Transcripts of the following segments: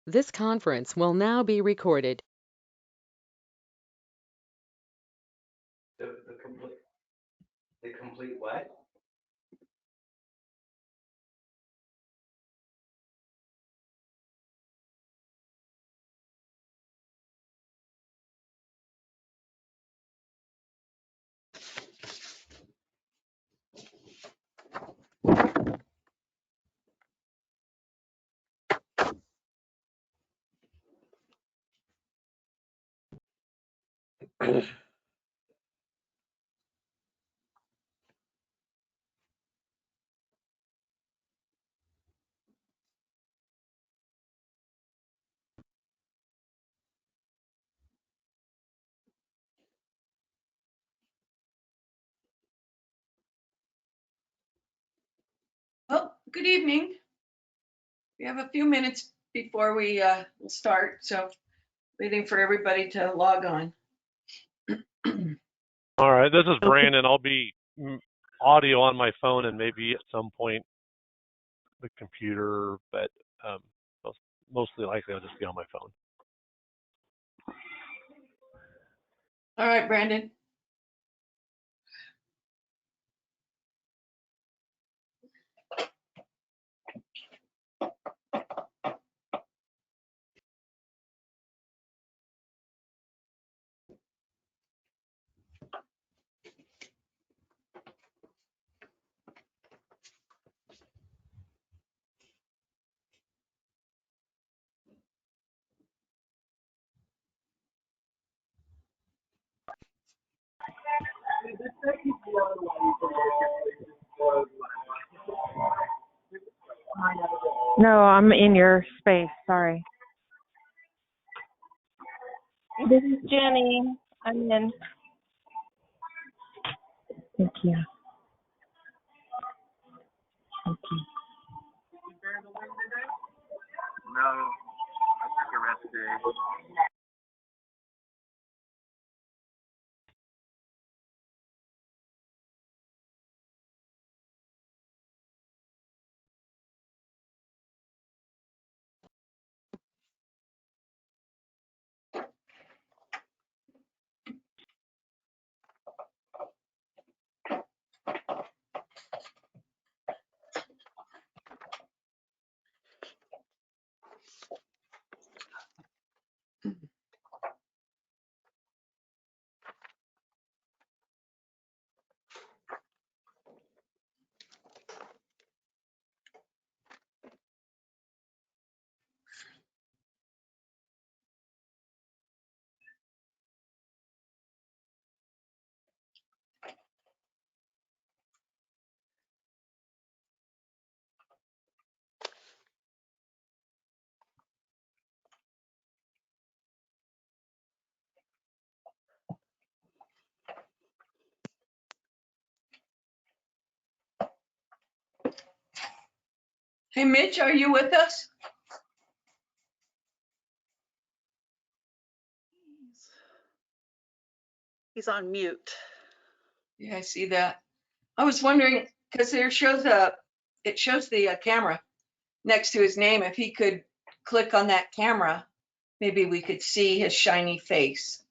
This conference will now be recorded. The complete what? Well, good evening. We have a few minutes before we will start, so waiting for everybody to log on. All right, this is Brandon. I'll be audio on my phone and maybe at some point the computer, but mostly likely I'll just be on my phone. All right, Brandon. No, I'm in your space. Sorry. This is Jenny. I'm in. Thank you. Thank you. No, I took a rest day. Hey, Mitch, are you with us? He's on mute. Yeah, I see that. I was wondering, because it shows the camera next to his name. If he could click on that camera, maybe we could see his shiny face.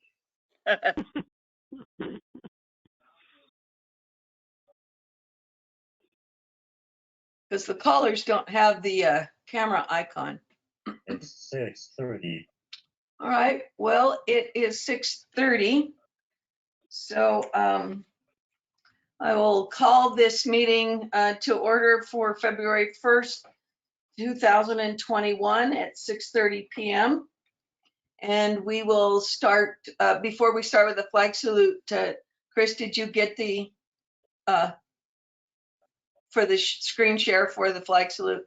Because the callers don't have the camera icon. It's 6:30. All right, well, it is 6:30. So I will call this meeting to order for February 1st, 2021 at 6:30 p.m. And we will start, before we start with the flag salute, Chris, did you get the, for the screen share for the flag salute?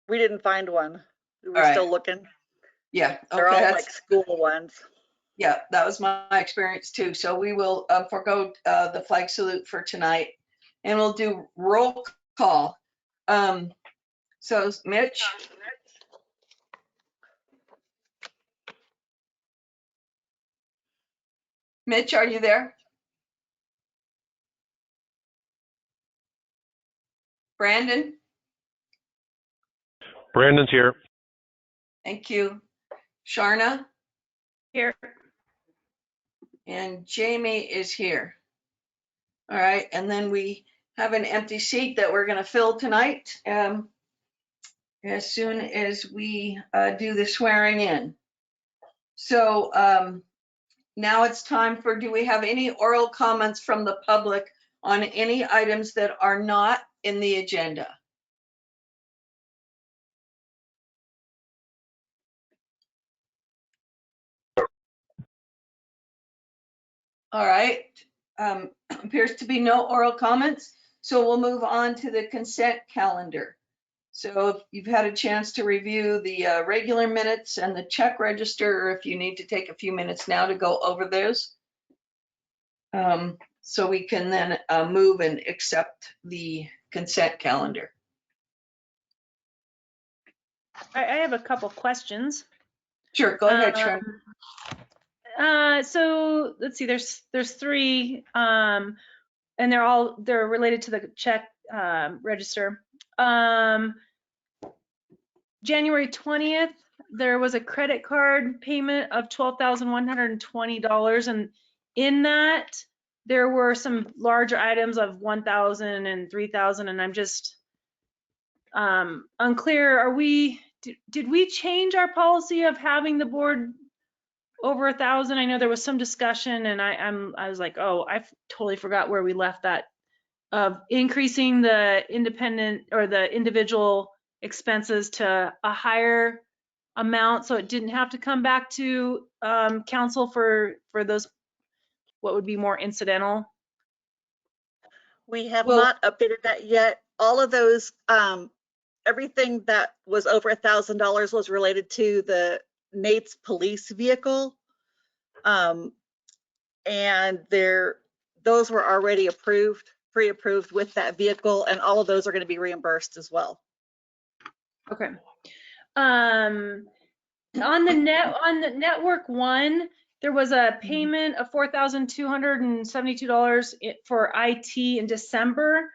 We didn't find one. We're All right. still looking. Yeah, They're okay, all like school ones. yeah, that was my experience too. So we will forego the flag salute for tonight, and we'll do roll call. So Mitch? Mitch, are you there? Brandon? Brandon's here. Thank you. Sharna Here. and Jamie is here. All right, and then we have an empty seat that we're going to fill tonight as soon as we do the swearing in. So now it's time for, do we have any oral comments from the public on any items that are not in the agenda? All right, appears to be no oral comments, so we'll move on to the consent calendar. So if you've had a chance to review the regular minutes and the check register, or if you need to take a few minutes now to go over those. So we can then move and accept the consent calendar. I have a couple questions. Sure, go ahead, Sharon. So let's see, there's three, and they're related to the check register. January 20th, there was a credit card payment of $12,120, and in that there were some larger items of $1,000 and $3,000, and I'm just unclear. Did we change our policy of having the board over 1,000? I know there was some discussion, and I was like, oh, I totally forgot where we left that, of increasing the independent or the individual expenses to a higher amount, so it didn't have to come back to council for those what would be more incidental. We have Well- not updated that yet. All of those, everything that was over $1,000 was related to the Nate's police vehicle. And those were already pre-approved with that vehicle, and all of those are going to be reimbursed as well. Okay. On the Network One, there was a payment of $4,272 for IT in December.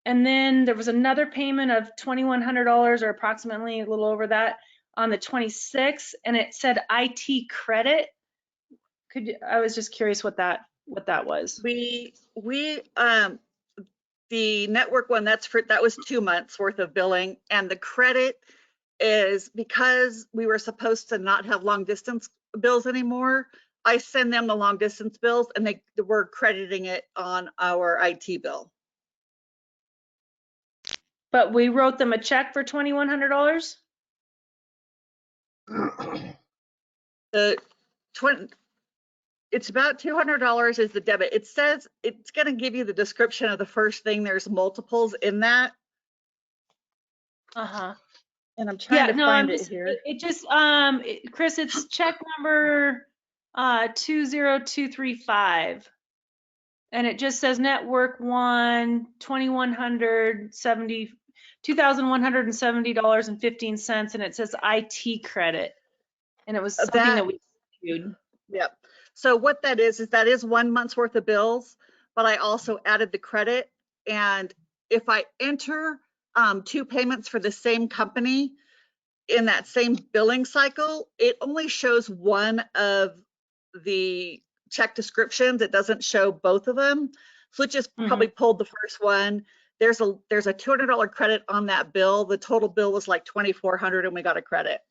And then there was another payment of $2,100, or approximately a little over that, on the 26th, and it said IT credit. I was just curious what that was. The Network One, that was 2 months worth of billing, and the credit is because we were supposed to not have long distance bills anymore. I send them the long distance bills, and they were crediting it on our IT bill. But we wrote them a check for $2,100? It's about $200 is the debit. It says it's going to give you the description of the first thing. There's multiples in that. Uh-huh. And I'm trying to find it here. Chris, it's check number 20235. And it just says Network One, $2,170.15, and it says IT credit. And it was something that we issued. Yep. So what that is that is 1 month's worth of bills, but I also added the credit. And if I enter 2 payments for the same company in that same billing cycle, it only shows one of the check descriptions. It doesn't show both of them. So it just probably pulled the first one. There's a $200 credit on that bill. The total bill was like $2,400, and we got a credit.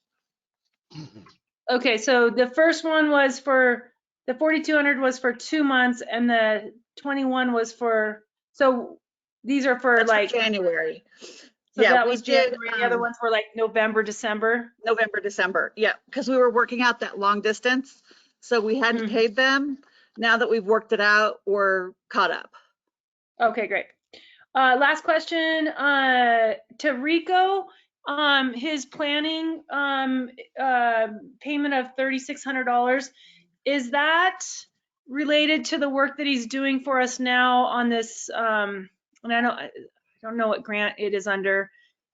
Okay, so the first one was for, the $4,200 was for 2 months, and the 21 was for, so these are for That's like for January. So yeah, that we was did. January. The other ones were like November, December. November, December. Yeah, because we were working out that long distance, so we hadn't paid them. Now that we've worked it out, we're caught up. Okay, great. Last question to Rico. His planning payment of $3,600, is that related to the work that he's doing for us now on this? And I don't know what grant it is under.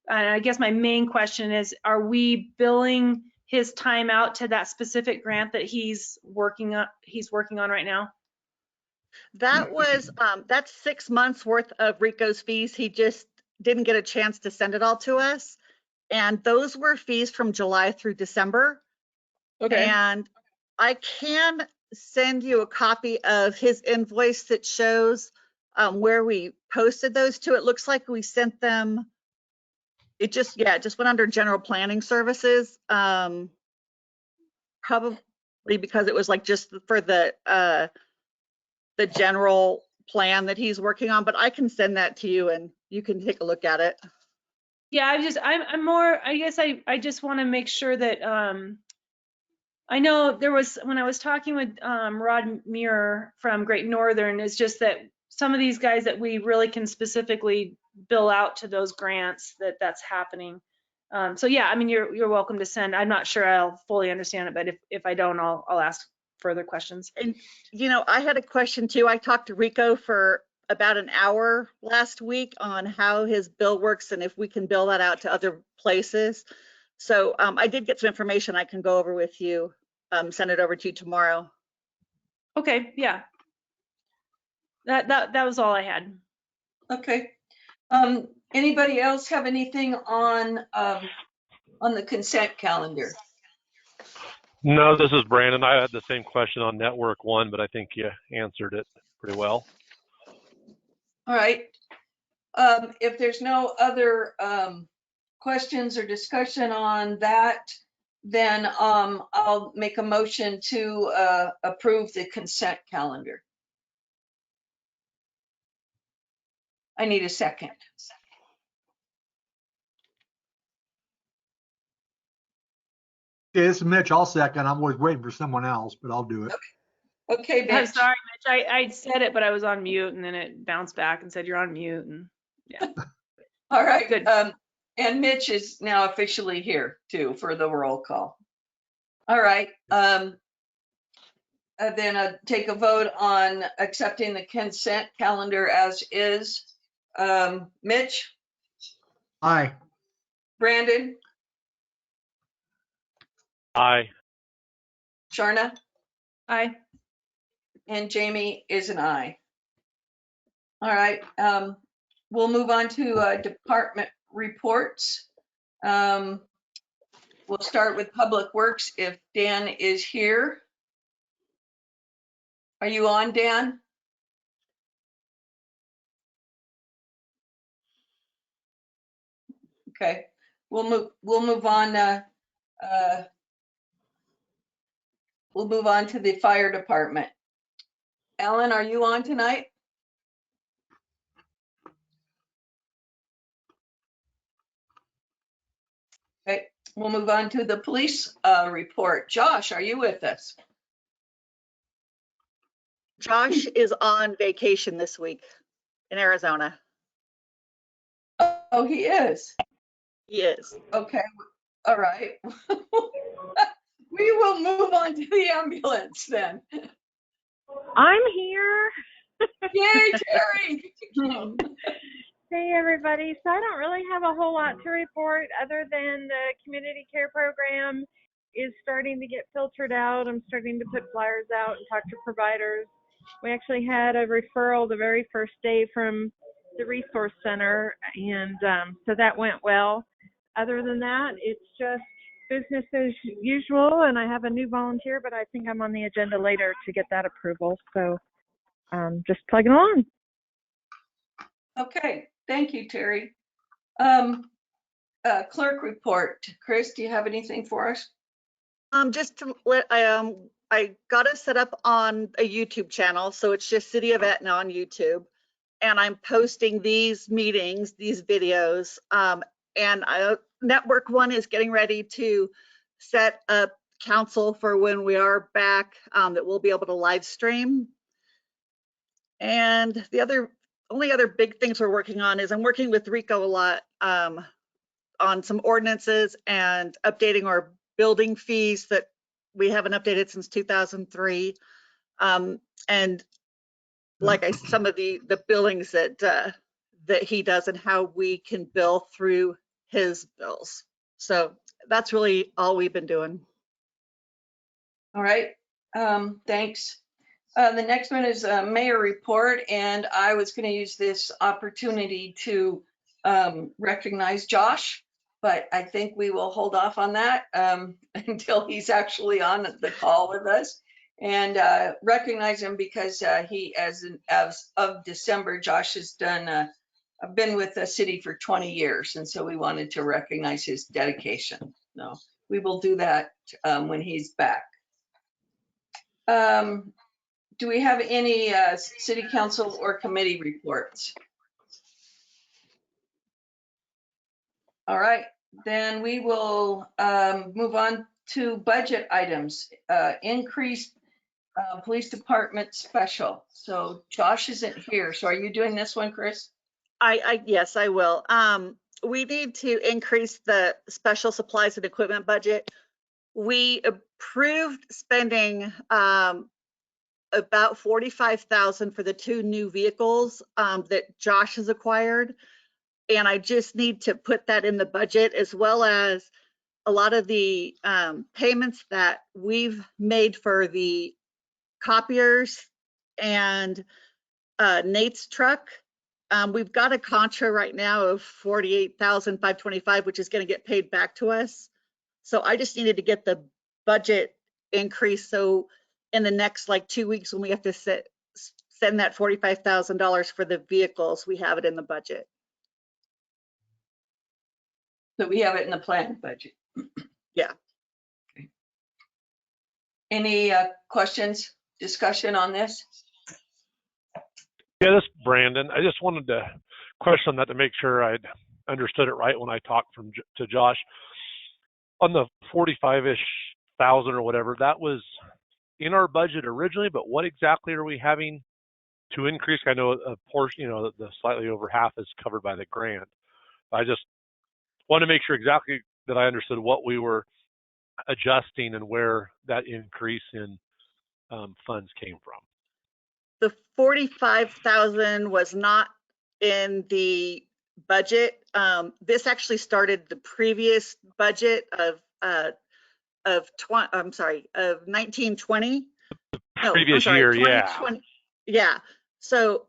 And I guess my main question is, are we billing his time out to that specific grant that he's working on right now? That was that's 6 months worth of Rico's fees. He just didn't get a chance to send it all to us. And those were fees from July through December. Okay. And I can send you a copy of his invoice that shows where we posted those to. It looks like we sent them, it just went under general planning services. Probably because it was like just for the general plan that he's working on, but I can send that to you and you can take a look at it. Yeah, I'm more, I guess I just want to make sure that, I know there was, when I was talking with Rod Muir from Great Northern, it's just that some of these guys that we really can specifically bill out to those grants, that's happening. So yeah, I mean, you're welcome to send. I'm not sure I'll fully understand it, but if I don't, I'll ask further questions. And, you know, I had a question too. I talked to Rico for about an hour last week on how his bill works and if we can bill that out to other places. So I did get some information I can go over with you, send it over to you tomorrow. Okay, yeah. That was all I had. Okay. Anybody else have anything on the consent calendar? No, this is Brandon. I had the same question on Network One, but I think you answered it pretty well. All right. If there's no other questions or discussion on that, then I'll make a motion to approve the consent calendar. I need a second. Yeah, this is Mitch. I'll second. I'm always waiting for someone else, but I'll do it. Okay, I'm Mitch. sorry, Mitch. I said it, but I was on mute, and then it bounced back and said you're on mute, and yeah. All right. Good. And Mitch is now officially here too for the roll call. All right. Then take a vote on accepting the consent calendar as is. Mitch, Aye. Brandon, Aye. Sharna, Aye. and Jamie is an aye. All right. We'll move on to department reports. We'll start with Public Works if Dan is here. Are you on, Dan? Okay, we'll move on. We'll move on to the fire department. Ellen, are you on tonight? Okay, we'll move on to the police report. Josh, are you with us? Josh is on vacation this week in Arizona. Oh, he is. He is. Okay, all right. We will move on to the ambulance then. I'm here. Yay, Terry! Hey, everybody. So I don't really have a whole lot to report other than the community care program is starting to get filtered out. I'm starting to put flyers out and talk to providers. We actually had a referral the very first day from the resource center, and so that went well. Other than that, it's just business as usual, and I have a new volunteer, but I think I'm on the agenda later to get that approval. So just plugging along. Okay, thank you, Terry. Clerk report. Chris, do you have anything for us? Just to let, I got it set up on a YouTube channel, so it's just City of Etna on YouTube, and I'm posting these meetings, these videos, and Network One is getting ready to set up council for when we are back, that we'll be able to live stream. And the only other big things we're working on is I'm working with Rico a lot on some ordinances and updating our building fees that we haven't updated since 2003. And like some of the billings that he does and how we can bill through his bills. So that's really all we've been doing. All right, thanks. The next one is a mayor report, and I was going to use this opportunity to recognize Josh. but I think we will hold off on that until he's actually on the call with us. And recognize him because he, as of December, Josh has been with the city for 20 years. And so we wanted to recognize his dedication. No, we will do that when he's back. Do we have any city council or committee reports? All right, then we will move on to budget items. Increased police department special. So Josh isn't here. So are you doing this one, Chris? Yes, I will. We need to increase the special supplies and equipment budget. We approved spending about $45,000 for the 2 new vehicles that Josh has acquired. And I just need to put that in the budget, as well as a lot of the payments that we've made for the copiers and Nate's truck. We've got a contra right now of $48,525, which is going to get paid back to us. So I just needed to get the budget increase. So in the next like 2 weeks, when we have to send that $45,000 for the vehicles, we have it in the budget. So we have it in the planned budget. Yeah. Okay. Any questions, discussion on this? Yeah, this is Brandon. I just wanted to question that to make sure I'd understood it right when I talked to Josh. On the 45-ish thousand or whatever, that was in our budget originally, but what exactly are we having to increase? I know a portion, the slightly over half is covered by the grant. I just want to make sure exactly that I understood what we were adjusting and where that increase in funds came from. The 45,000 was not in the budget. This actually started the previous budget of 1920. Previous year, yeah. Yeah. So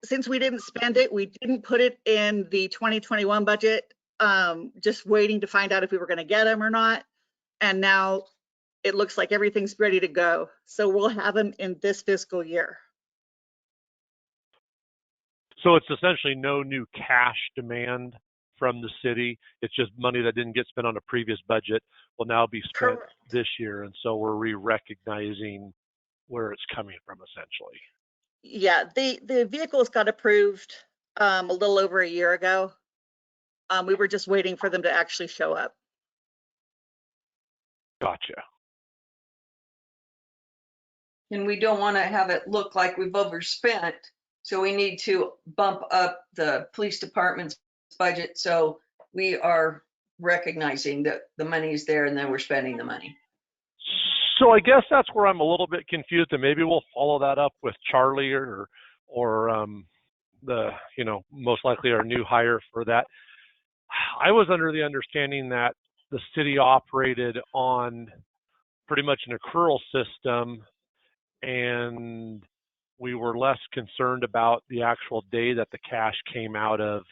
since we didn't spend it, we didn't put it in the 2021 budget, just waiting to find out if we were going to get them or not. And now it looks like everything's ready to go. So we'll have them in this fiscal year. So it's essentially no new cash demand from the city. It's just money that didn't get spent on a previous budget will now be spent Correct. this year. And so we're re-recognizing where it's coming from, essentially. Yeah, the vehicles got approved a little over a year ago. We were just waiting for them to actually show up. Gotcha. And we don't want to have it look like we've overspent. So we need to bump up the police department's budget. So we are recognizing that the money is there and then we're spending the money. So I guess that's where I'm a little bit confused, and maybe we'll follow that up with Charlie or the, most likely our new hire for that. I was under the understanding that the city operated on pretty much an accrual system, and we were less concerned about the actual day that the cash came out of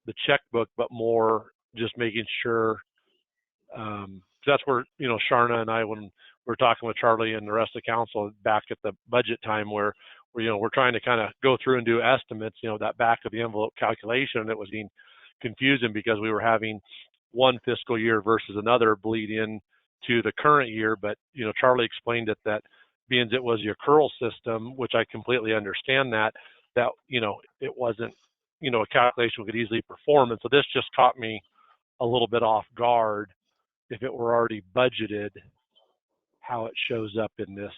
the checkbook, but more just making sure. That's where, Sharna and I, when we're talking with Charlie and the rest of the council back at the budget time, where we're trying to kind of go through and do estimates, that back of the envelope calculation, it was being confusing because we were having one fiscal year versus another bleed in to the current year. But, Charlie explained it that being it was your accrual system, which I completely understand that it wasn't, a calculation we could easily perform. And so this just caught me a little bit off guard. If it were already budgeted, how it shows up in this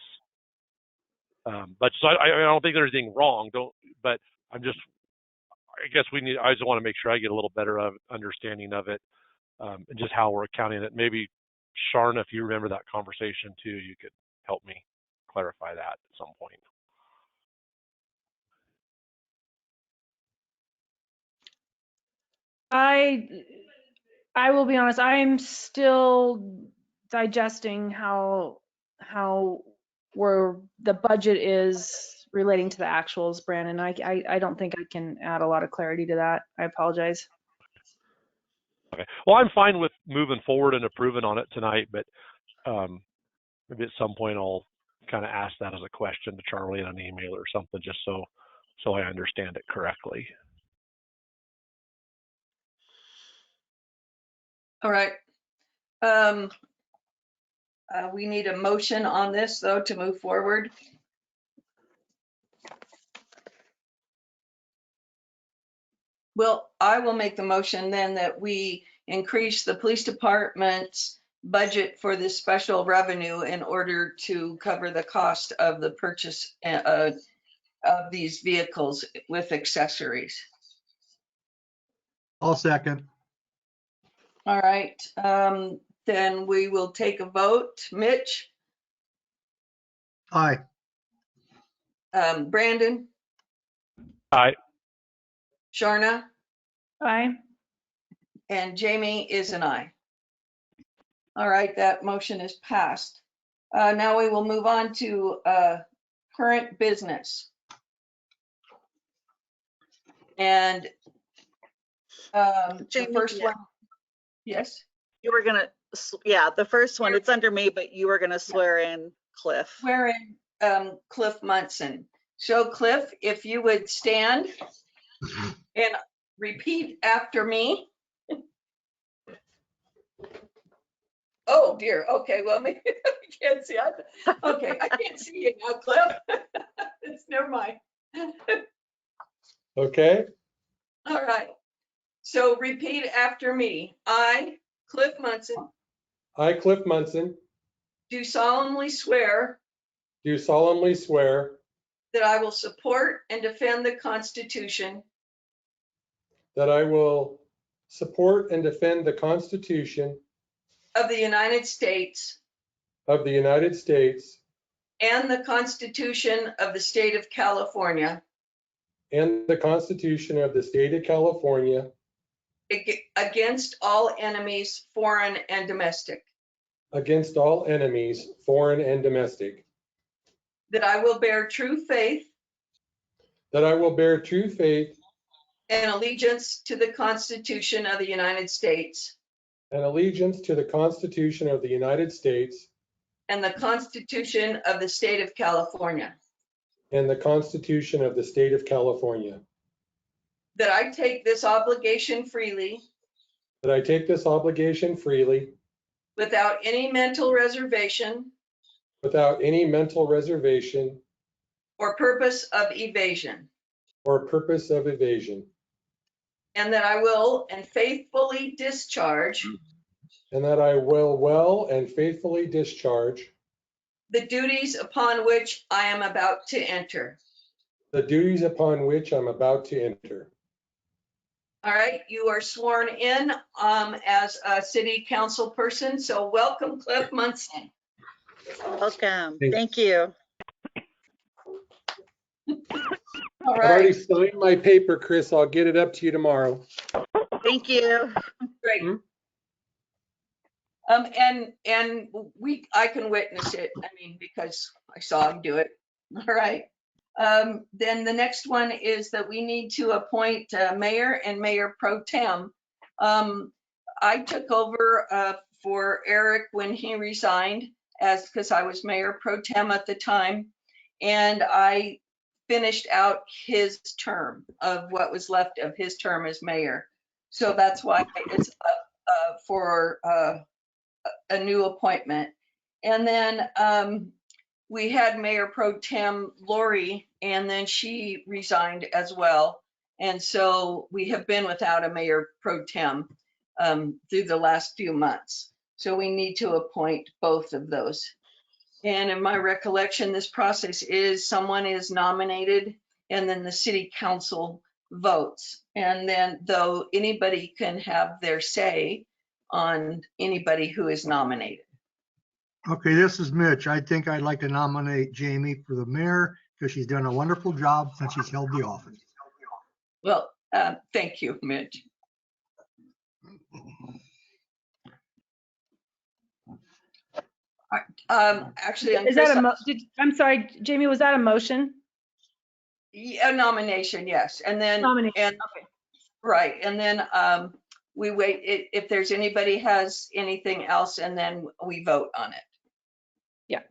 budget. So I don't think there's anything wrong. But I guess I just want to make sure I get a little better understanding of it and just how we're accounting it. Maybe Sharna, if you remember that conversation too, you could help me clarify that at some point. I will be honest, I'm still digesting how where the budget is relating to the actuals, Brandon. I don't think I can add a lot of clarity to that. I apologize. Okay. Well, I'm fine with moving forward and approving on it tonight, but maybe at some point I'll kind of ask that as a question to Charlie in an email or something, just so I understand it correctly. All right. We need a motion on this, though, to move forward. Well, I will make the motion then that we increase the police department's budget for this special revenue in order to cover the cost of the purchase of these vehicles with accessories. I'll second. All right, then we will take a vote. Mitch, Aye. Brandon, Aye. Sharna, Aye. and Jamie is an aye. All right, that motion is passed. Now we will move on to current business. And the Jamie, first yeah. one, yes, You were gonna, yeah, the first one, it's under me, but you were gonna swear in Cliff. wherein Cliff Munson. So Cliff, if you would stand and repeat after me. Oh dear, okay, well, maybe I can't see. Okay, I can't see you now, Cliff. It's never mind. Okay, All right. So repeat after me. I, Cliff Munson, I, Cliff Munson, do solemnly swear do solemnly swear that I will support and defend the Constitution that I will support and defend the Constitution of the United States of the United States and the Constitution of the State of California and the Constitution of the State of California against all enemies, foreign and domestic, against all enemies, foreign and domestic, that I will bear true faith that I will bear true faith and allegiance to the Constitution of the United States and allegiance to the Constitution of the United States and the Constitution of the State of California, and the Constitution of the State of California, that I take this obligation freely that I take this obligation freely without any mental reservation without any mental reservation or purpose of evasion, or purpose of evasion, and that I will and faithfully discharge and that I will well and faithfully discharge the duties upon which I am about to enter. the duties upon which I'm about to enter. All right, you are sworn in as a city council person, so welcome, Cliff Munson. Welcome. Thanks. Thank you. All I've already right, signed my paper, Chris. I'll get it up to you tomorrow. Thank you. great. Hmm? And I can witness it, I mean, because I saw him do it. All right. Then the next one is that we need to appoint mayor and mayor pro tem. I took over for Eric when he resigned because I was mayor pro tem at the time. And I finished out his term of what was left of his term as mayor. So that's why it's up for a new appointment. And then we had Mayor Pro Tem Lori, and then she resigned as well. And so we have been without a Mayor Pro Tem through the last few months. So we need to appoint both of those. And in my recollection, this process is someone is nominated and then the city council votes. And then though anybody can have their say on anybody who is nominated. Okay, this is Mitch. I think I'd like to nominate Jamie for the mayor because she's done a wonderful job since she's held the office. Well, thank you, Mitch. Actually, Is that I'm sorry, Jamie, was that a motion? a nomination? Yes, and then Nomination, and okay. right, and then we wait, if there's anybody has anything else, and then we vote on it. Yeah.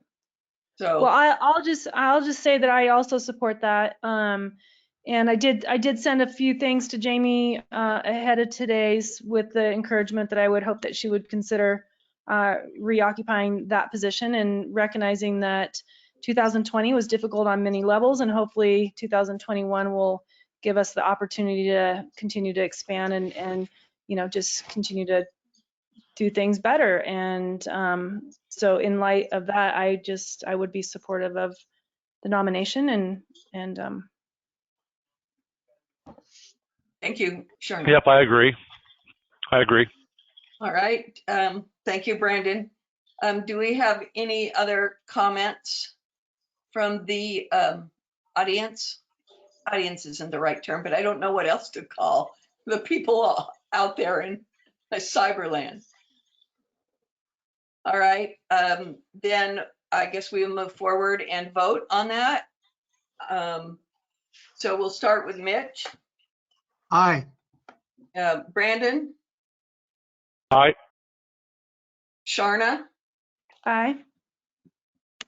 So. Well, I'll just say that I also support that. And I did send a few things to Jamie ahead of today's with the encouragement that I would hope that she would consider reoccupying that position and recognizing that 2020 was difficult on many levels, and hopefully 2021 will give us the opportunity to continue to expand and just continue to do things better. And so in light of that, I would be supportive of the nomination and Thank you, Sharna. Yep, I agree. All right. Thank you, Brandon. Do we have any other comments from the audience? Audience isn't the right term, but I don't know what else to call the people out there in cyberland. All right. Then I guess we will move forward and vote on that. So we'll start with Mitch. Aye. Brandon, Aye. Sharna, aye.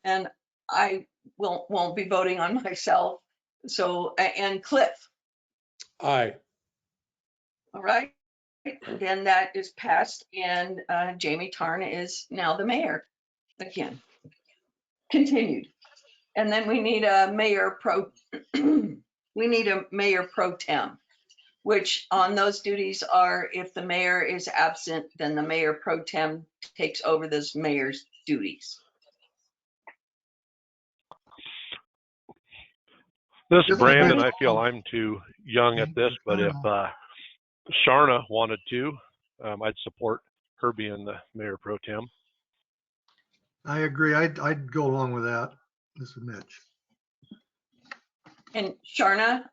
and I won't be voting on myself. So, and Cliff. Aye. All right. Then that is passed, and Jamie Tarn is now the mayor again. Continued. And then we need a mayor pro tem, which on those duties are, if the mayor is absent, then the mayor pro tem takes over this mayor's duties. This This is Brandon, Mitch. I feel I'm too young at this, but if Sharna wanted to, I'd support her being the mayor pro tem. I agree. I'd go along with that. This is Mitch. And Sharna,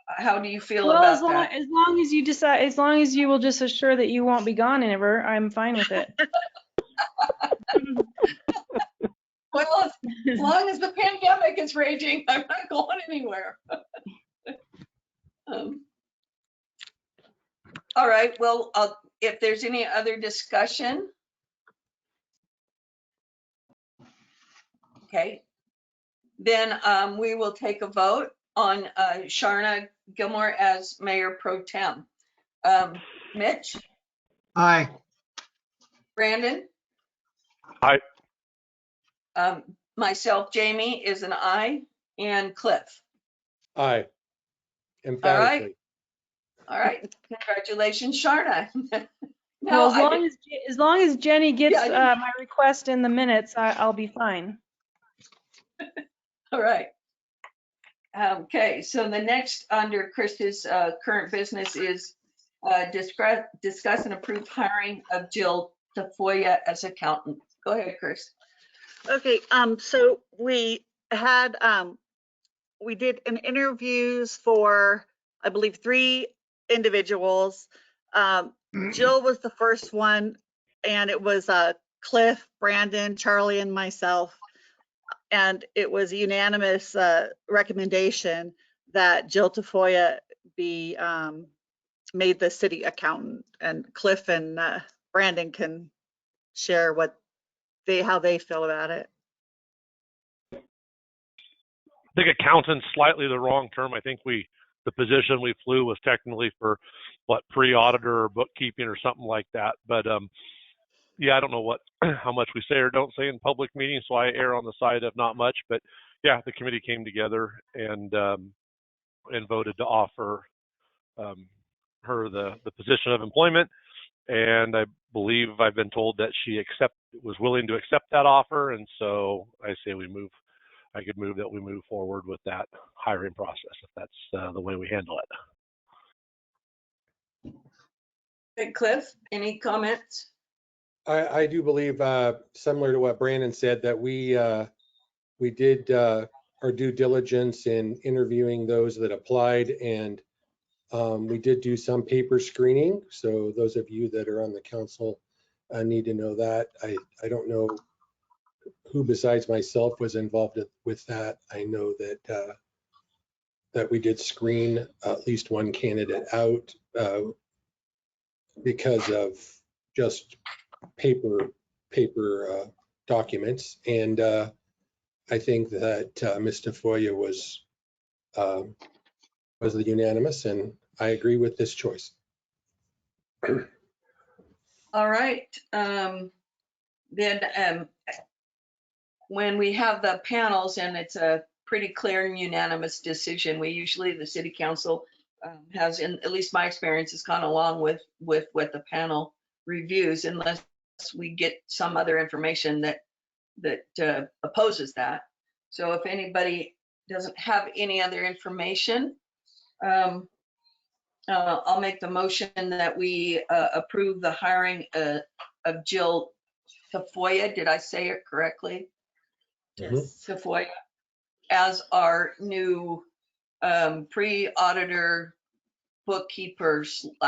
how do you feel Well, about that? as long as you decide, as long as you will just assure that you won't be gone ever, I'm fine with it. Well, as long as the pandemic is raging, I'm not going anywhere. All right, well, if there's any other discussion. Okay, then we will take a vote on Sharna Gilmore as mayor pro tem. Mitch, Aye. Brandon? Aye. Myself, Jamie, is an aye, and Cliff. Aye. Emphatically. All right, congratulations, Sharna. Well, No, as long as Jenny gets Yeah, my request in the minutes, I'll be fine. all right. Okay, so the next under Chris's current business is discuss and approve hiring of Jill Tafoya as accountant. Go ahead, Chris. Okay, so we had, we did an interviews for, I believe, 3 individuals. Jill was the first one, and it was Cliff, Brandon, Charlie, and myself. And it was a unanimous recommendation that Jill Tafoya be made the city accountant. And Cliff and Brandon can share how they feel about it. I think accountant's slightly the wrong term. I think the position we flew was technically for pre-auditor or bookkeeping or something like that. But yeah, I don't know how much we say or don't say in public meetings, so I err on the side of not much. But yeah, the committee came together and voted to offer her the position of employment. And I believe I've been told that she was willing to accept that offer. And so I say I could move that we move forward with that hiring process, if that's the way we handle it. Hey, Cliff, any comments? I do believe, similar to what Brandon said, that we did our due diligence in interviewing those that applied, and we did do some paper screening. So those of you that are on the council need to know that. I don't know who besides myself was involved with that. I know that we did screen at least one candidate out because of just paper documents. And I think that Ms. Tafoya was the unanimous, and I agree with this choice. All right. Then when we have the panels and it's a pretty clear and unanimous decision, we usually, the city council has, in at least my experience, has gone along with what the panel reviews, unless we get some other information that opposes that. So if anybody doesn't have any other information, I'll make the motion that we approve the hiring of Jill Tafoya. Did I say it correctly? Yes. Tafoya as our new pre-auditor, bookkeeper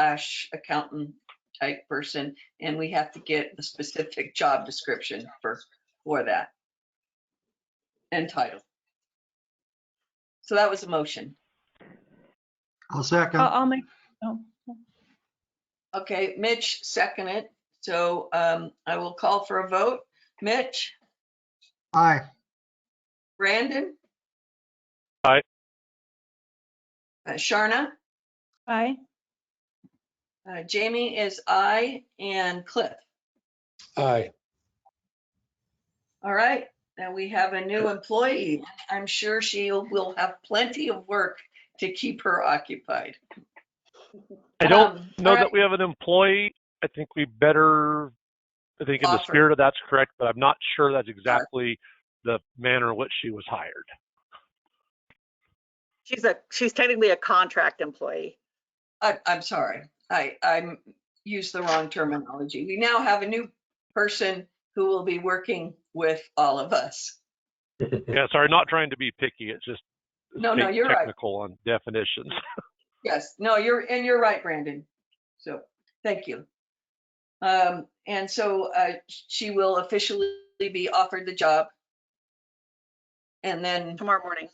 / accountant type person. And we have to get the specific job description for that and title. So that was a motion. I'll second. I'll make, oh, Okay, Mitch seconded. So I will call for a vote. Mitch, Aye. Brandon? Aye. Sharna? aye. Jamie is aye, and Cliff. Aye. All right, now we have a new employee. I'm sure she will have plenty of work to keep her occupied. I don't know all that right. we have an employee. I think we better, I think in the Offer. spirit of that's correct, but I'm not sure that's exactly the manner in which she was hired. She's technically a contract employee. I'm sorry, I used the wrong terminology. We now have a new person who will be working with all of us. Yeah, sorry, not trying to be picky. It's just No, state you're right. technical on definitions. Yes, no, you're right, Brandon. So, thank you. And so she will officially be offered the job. And then Tomorrow morning.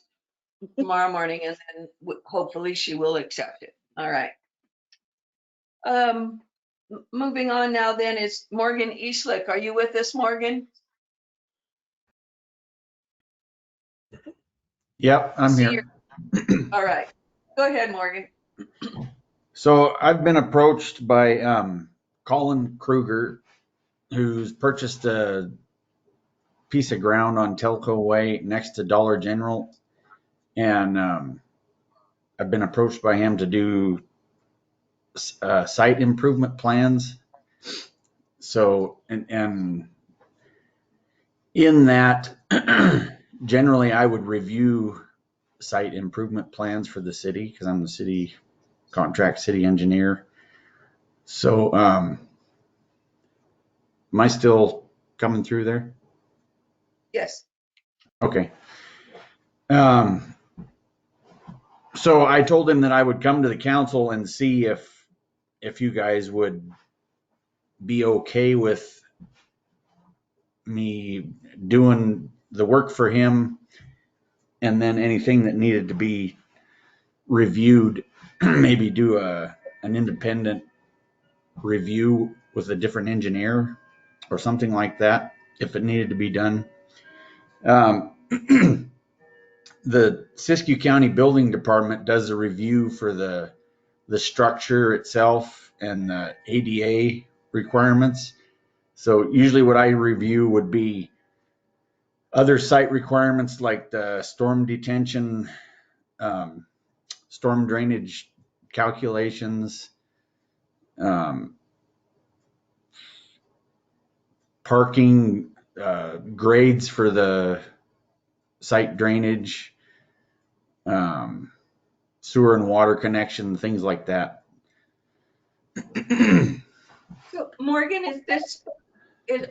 tomorrow morning, and then hopefully she will accept it. All right. Moving on now then is Morgan Eastlick. Are you with us, Morgan? Yep, I'm See here. All right. Go ahead, Morgan. So I've been approached by Colin Kruger, who's purchased a piece of ground on Telco Way next to Dollar General. And I've been approached by him to do site improvement plans. So, and in that, generally I would review site improvement plans for the city because I'm the city contract city engineer. So, am I still coming through there? Yes. Okay. So I told him that I would come to the council and see if you guys would be okay with me doing the work for him, and then anything that needed to be reviewed, maybe do an independent review with a different engineer or something like that if it needed to be done. The Siskiyou County Building Department does a review for the structure itself and the ADA requirements. So usually what I review would be other site requirements like the storm detention, storm drainage calculations, parking grades for the site drainage, sewer and water connection, things like that. So Morgan,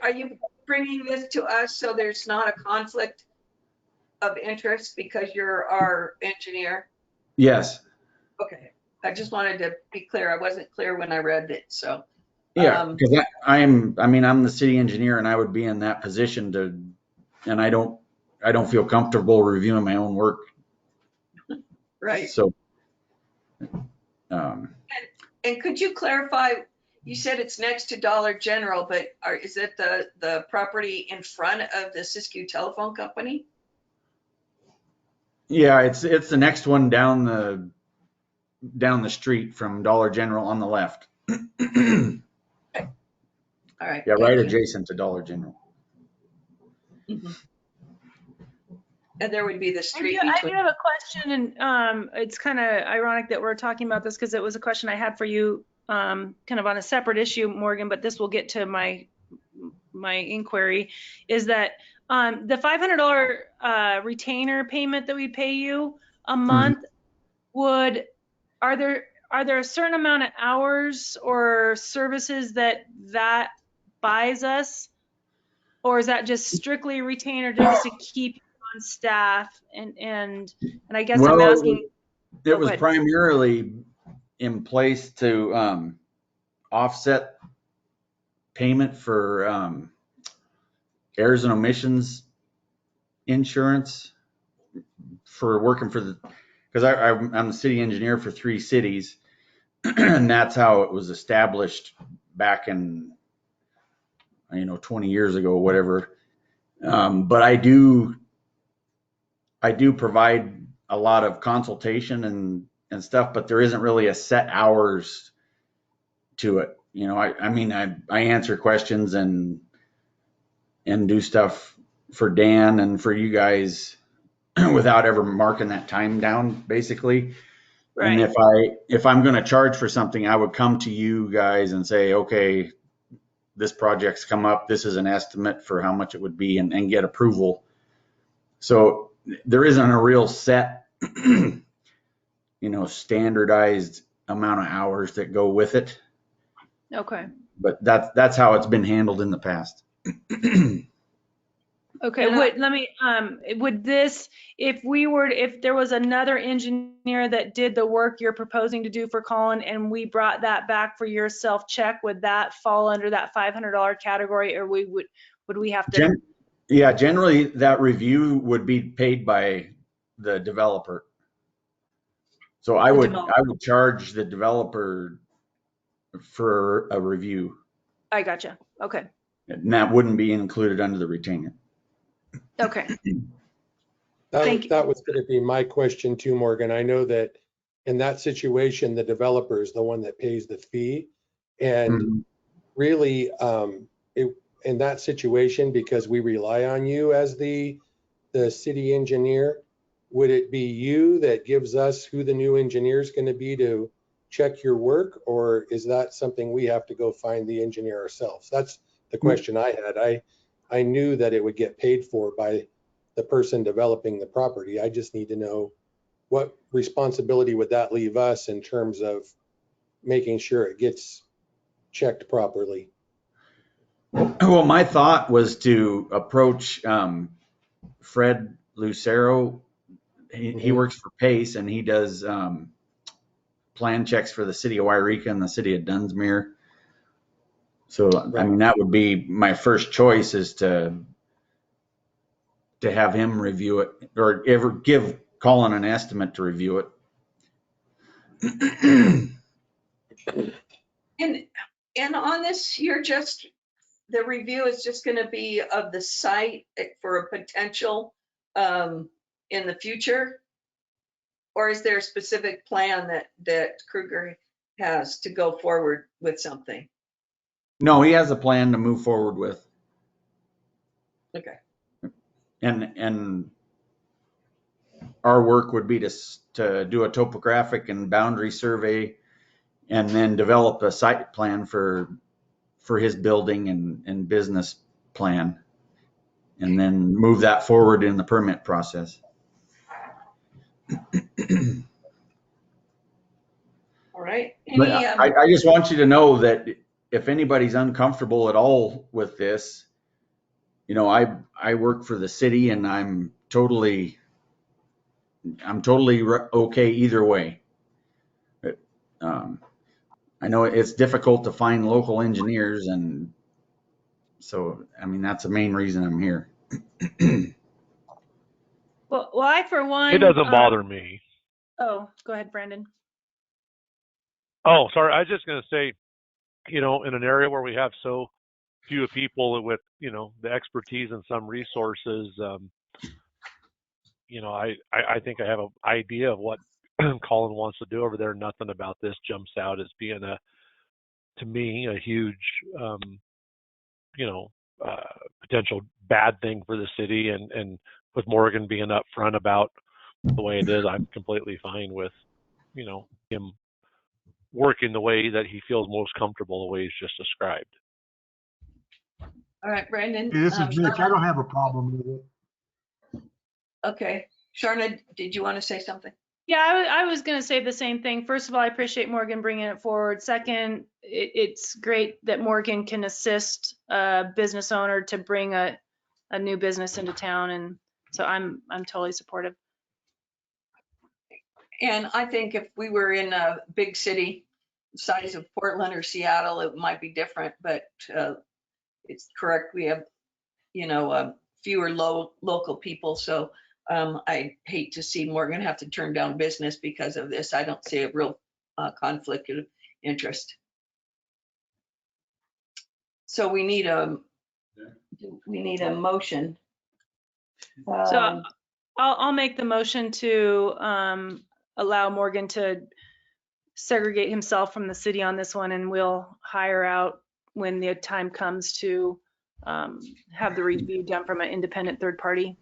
are you bringing this to us so there's not a conflict of interest because you're our engineer? Yes. Okay. I just wanted to be clear. I wasn't clear when I read it, so. Yeah, because I'm the city engineer and I would be in that position and I don't feel comfortable reviewing my own work. Right. So, And could you clarify, You said it's next to Dollar General, but is it the property in front of the Siskiyou Telephone Company? Yeah, it's the next one down the street from Dollar General on the left. All right. Yeah, thank right you. adjacent to Dollar General. Mhm. And there would be the I street do between. have a question, and it's kind of ironic that we're talking about this because it was a question I had for you, kind of on a separate issue, Morgan, but this will get to my inquiry, is that the $500 retainer payment that we pay you a month, are there a certain amount of hours or services that buys us? Or is that just strictly retainer just to keep you on staff? And I guess I'm Well, asking. it Oh, was go ahead. primarily in place to offset payment for errors and omissions insurance for working for because I'm the city engineer for 3 cities, and that's how it was established back in 20 years ago, whatever. But I do provide a lot of consultation and stuff, but there isn't really a set hours to it. I answer questions and do stuff for Dan and for you guys without ever marking that time down, basically. Right. And if I'm going to charge for something, I would come to you guys and say, okay, this project's come up. This is an estimate for how much it would be, and get approval. So there isn't a real set, standardized amount of hours that go with it. Okay. But that's how it's been handled in the past. Okay. Would this, if there was another engineer that did the work you're proposing to do for Colin and we brought that back for your self-check, would that fall under that $500 category, or would we have to? Generally that review would be paid by the developer. So I would charge the developer for a review. I gotcha. Okay. And that wouldn't be included under the retainer. Okay. Thank you. That was going to be my question too, Morgan. I know that in that situation, the developer is the one that pays the fee. And really, in that situation, because we rely on you as the city engineer, would it be you that gives us who the new engineer is going to be to check your work? Or is that something we have to go find the engineer ourselves? That's the question I had. I knew that it would get paid for by the person developing the property. I just need to know what responsibility would that leave us in terms of making sure it gets checked properly. Well, my thought was to approach Fred Lucero. He works for Pace, and he does plan checks for the city of Wairika and the city of Dunsmuir. So, right. I mean, that would be my first choice, is to have him review it, or ever give Colin an estimate to review it. And on this, the review is just going to be of the site for a potential in the future? Or is there a specific plan that Kruger has to go forward with something? No, he has a plan to move forward with. Okay. And our work would be to do a topographic and boundary survey, and then develop a site plan for his building and business plan, and then move that forward in the permit process. All right. I just want you to know that if anybody's uncomfortable at all with this, I work for the city, and I'm totally okay either way. But, I know it's difficult to find local engineers, and so, I mean, that's the main reason I'm here. Well, I, for one, it doesn't bother me. Oh, go ahead, Brandon. Oh, sorry. I was just going to say, you know, in an area where we have so few people with, you know, the expertise and some resources, you know, I think I have an idea of what Colin wants to do over there. Nothing about this jumps out as being to me, a huge, you know, potential bad thing for the city. And with Morgan being upfront about the way it is, I'm completely fine with, you know, him working the way that he feels most comfortable, the way he's just described. All right, Brandon. Hey, this is Mitch. I Sharna? don't have a problem with it. Okay. Sharna, did you want to say something? Yeah, I was going to say the same thing. First of all, I appreciate Morgan bringing it forward. Second, it's great that Morgan can assist a business owner to bring a new business into town, and so I'm totally supportive. And I think if we were in a big city, size of Portland or Seattle, it might be different, but it's correct. We have, you know, fewer local people. So I hate to see Morgan have to turn down business because of this. I don't see a real conflict of interest. So we need a motion. So I'll make the motion to allow Morgan to segregate himself from the city on this one, and we'll hire out when the time comes to have the review done from an independent third party.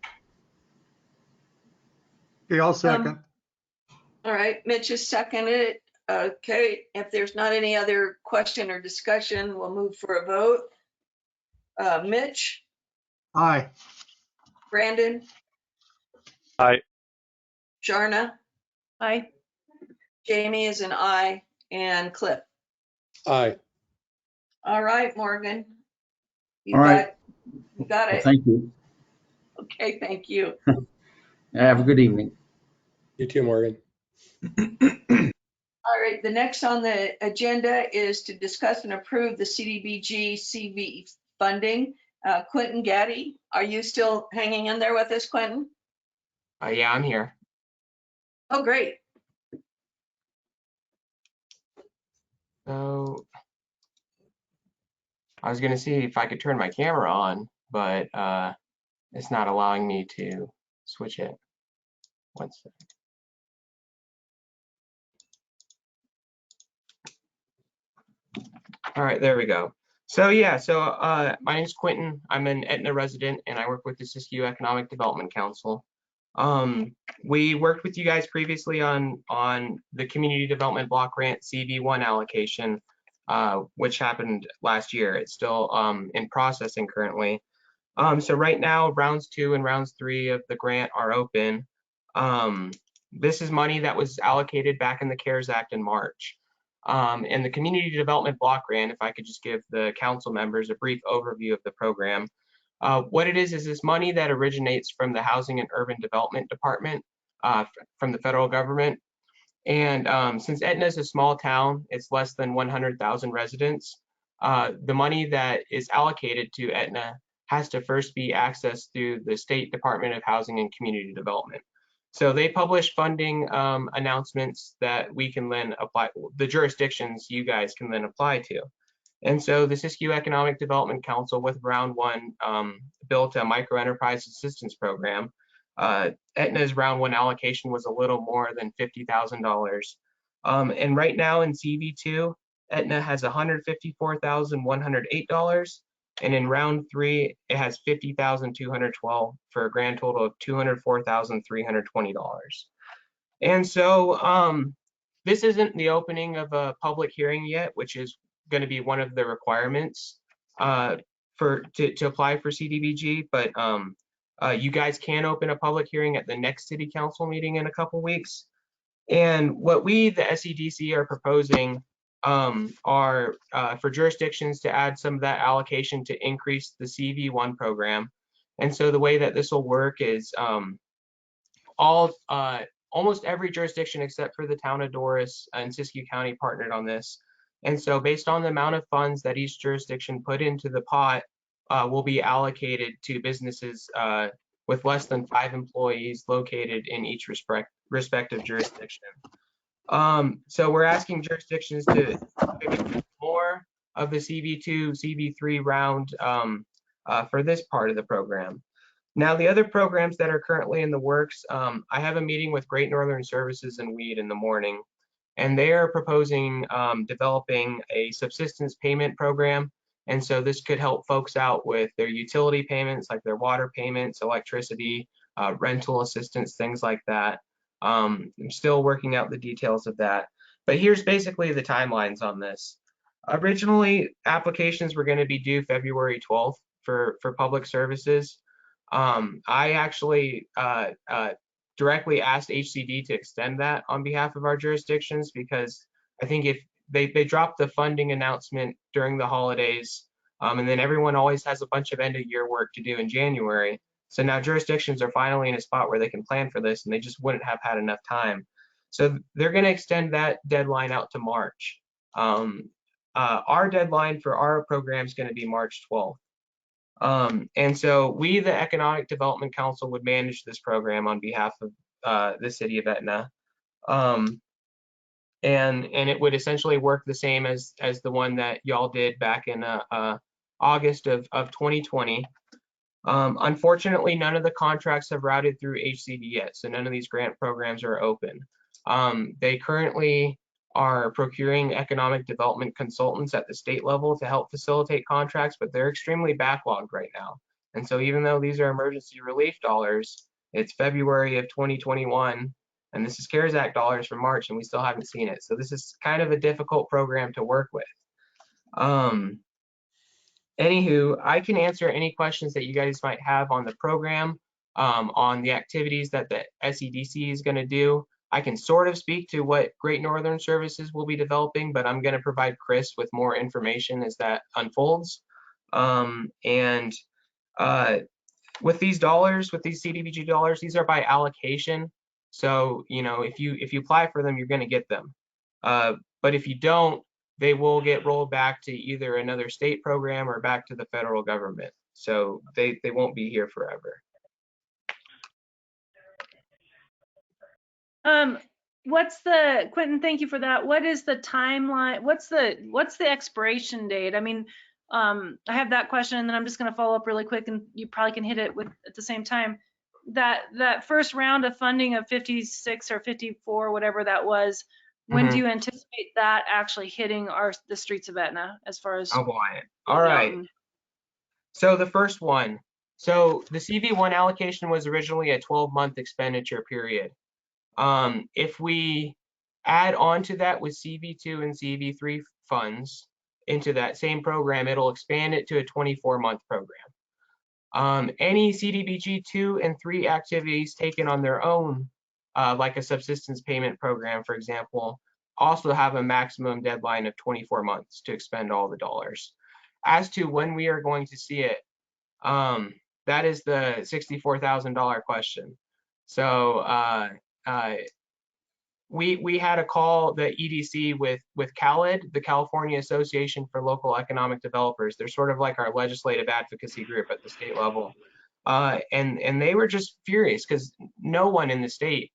Okay, I'll second. All right, Mitch has seconded it. Okay, if there's not any other question or discussion, we'll move for a vote. Mitch, Aye. Brandon, Aye. Sharna, Aye. Jamie is an aye, and Cliff. Aye. All right, Morgan. You All right. You got Well, it. thank you. Okay, thank you. Have a good evening. You too, Morgan. All right, the next on the agenda is to discuss and approve the CDBG CV funding. Quentin Gaddy, are you still hanging in there with us, Quentin? Yeah, I'm here. Oh, great. So I was going to see if I could turn my camera on, but it's not allowing me to switch it. One second. All right, there we go. So yeah, my name is Quentin. I'm an Etna resident and I work with the Siskiyou Economic Development Council. We worked with you guys previously on the Community Development Block Grant CV1 allocation, which happened last year. It's still in processing currently. So right now, rounds 2 and rounds 3 of the grant are open. This is money that was allocated back in the CARES Act in March. And the Community Development Block Grant, if I could just give the council members a brief overview of the program. What it is this money that originates from the Housing and Urban Development Department from the federal government. And since Etna is a small town, it's less than 100,000 residents. The money that is allocated to Etna has to first be accessed through the State Department of Housing and Community Development. So they publish funding announcements that we can then apply, the jurisdictions you guys can then apply to. And so the Siskiyou Economic Development Council with round 1 built a micro enterprise assistance program. Etna's round 1 allocation was a little more than $50,000. And right now in CV2, Etna has $154,108. And in round 3, it has $50,212 for a grand total of $204,320. And so this isn't the opening of a public hearing yet, which is going to be one of the requirements to apply for CDBG. But you guys can open a public hearing at the next city council meeting in a couple weeks. And what we, the SEDC, are proposing are for jurisdictions to add some of that allocation to increase the CV1 program. And so the way that this will work is almost every jurisdiction except for the town of Doris and Siskiyou County partnered on this. And so based on the amount of funds that each jurisdiction put into the pot will be allocated to businesses with less than 5 employees located in each respective jurisdiction. So we're asking jurisdictions to contribute more of the CV2, CV3 round for this part of the program. Now, the other programs that are currently in the works, I have a meeting with Great Northern Services and Weed in the morning, and they are proposing developing a subsistence payment program. And so this could help folks out with their utility payments, like their water payments, electricity, rental assistance, things like that. I'm still working out the details of that. But here's basically the timelines on this. Originally, applications were going to be due February 12th for public services. I actually directly asked HCD to extend that on behalf of our jurisdictions, because I think if they dropped the funding announcement during the holidays, and then everyone always has a bunch of end of year work to do in January. So now jurisdictions are finally in a spot where they can plan for this, and they just wouldn't have had enough time. So they're going to extend that deadline out to March. Our deadline for our program is going to be March 12th. And so we, the Economic Development Council, would manage this program on behalf of the city of Etna. And it would essentially work the same as the one that y'all did back in August of 2020. Unfortunately, none of the contracts have routed through HCD yet, so none of these grant programs are open. They currently are procuring economic development consultants at the state level to help facilitate contracts, but they're extremely backlogged right now. And so even though these are emergency relief dollars, it's February of 2021, and this is CARES Act dollars from March, and we still haven't seen it. So this is kind of a difficult program to work with. Anywho, I can answer any questions that you guys might have on the program, on the activities that the SEDC is going to do. I can sort of speak to what Great Northern Services will be developing, but I'm going to provide Chris with more information as that unfolds. With these dollars, with these CDBG dollars, these are by allocation. So, you know, if you apply for them, you're going to get them. But if you don't, they will get rolled back to either another state program or back to the federal government. So they won't be here forever. Quentin, thank you for that. What is the timeline? What's the expiration date? I mean, I have that question, and then I'm just going to follow up really quick, and you probably can hit it at the same time. That first round of funding of 56 or 54, whatever that was, when do you anticipate that actually hitting the streets of Etna as far as? Oh boy. All right. So the first one. So the CV1 allocation was originally a 12-month expenditure period. If we add on to that with CV2 and CV3 funds into that same program, it'll expand it to a 24-month program. Any CDBG 2 and 3 activities taken on their own, like a subsistence payment program, for example, also have a maximum deadline of 24 months to expend all the dollars. As to when we are going to see it, that is the $64,000 question. So we had a call, the EDC, with CALED, the California Association for Local Economic Developers. They're sort of like our legislative advocacy group at the state level. And they were just furious because no one in the state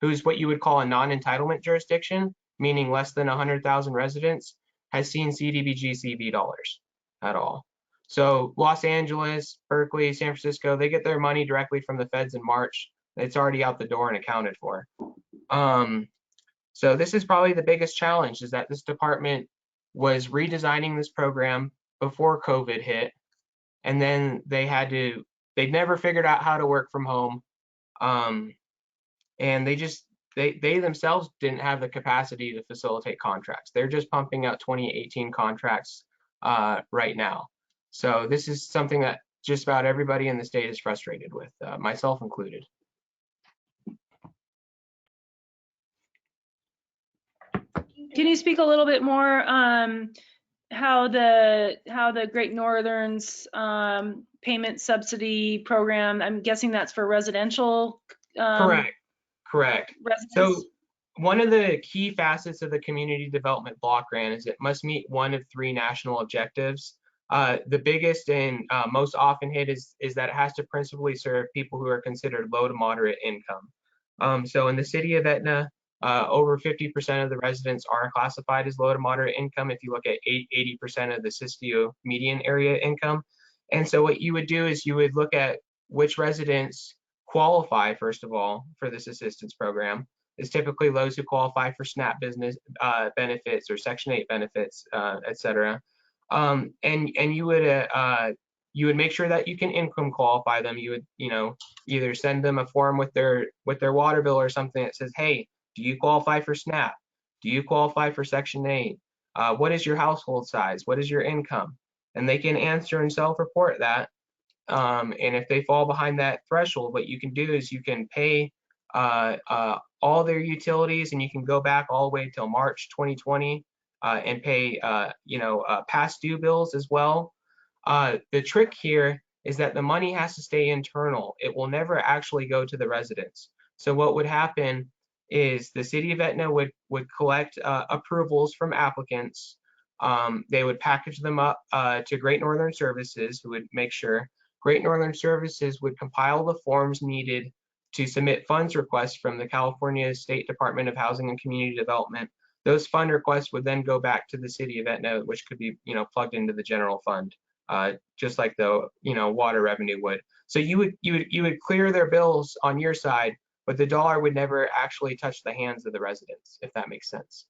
who's what you would call a non-entitlement jurisdiction, meaning less than 100,000 residents, has seen CDBG CV dollars at all. So Los Angeles, Berkeley, San Francisco, they get their money directly from the feds in March. It's already out the door and accounted for. So this is probably the biggest challenge, is that this department was redesigning this program before COVID hit, and then they'd never figured out how to work from home. And they themselves didn't have the capacity to facilitate contracts. They're just pumping out 2018 contracts right now. So this is something that just about everybody in the state is frustrated with, myself included. Can you speak a little bit more how the Great Northern's payment subsidy program? I'm guessing that's for residential. Correct. Residents? So one of the key facets of the community development block grant is it must meet one of 3 national objectives. The biggest and most often hit is that it has to principally serve people who are considered low to moderate income. So in the city of Etna, Over 50% of the residents are classified as low to moderate income if you look at 80% of the Siskiyou median area income. And so what you would do is you would look at which residents qualify, first of all, for this assistance program. Is typically those who qualify for SNAP business benefits or Section 8 benefits, et cetera. And you would make sure that you can income qualify them. You would, either send them a form with their water bill or something that says, hey, do you qualify for SNAP? Do you qualify for Section 8? What is your household size? What is your income? And they can answer and self-report that. And if they fall behind that threshold, what you can do is you can pay all their utilities, and you can go back all the way till March 2020 and pay past due bills as well. The trick here is that the money has to stay internal. It will never actually go to the residents. So what would happen is the city of Etna would collect approvals from applicants. They would package them up to Great Northern Services, who would make sure. Great Northern Services would compile the forms needed to submit funds requests from the California State Department of Housing and Community Development. Those fund requests would then go back to the city of Etna, which could be, plugged into the general fund, just like the, water revenue would. So you would clear their bills on your side, but the dollar would never actually touch the hands of the residents, if that makes sense.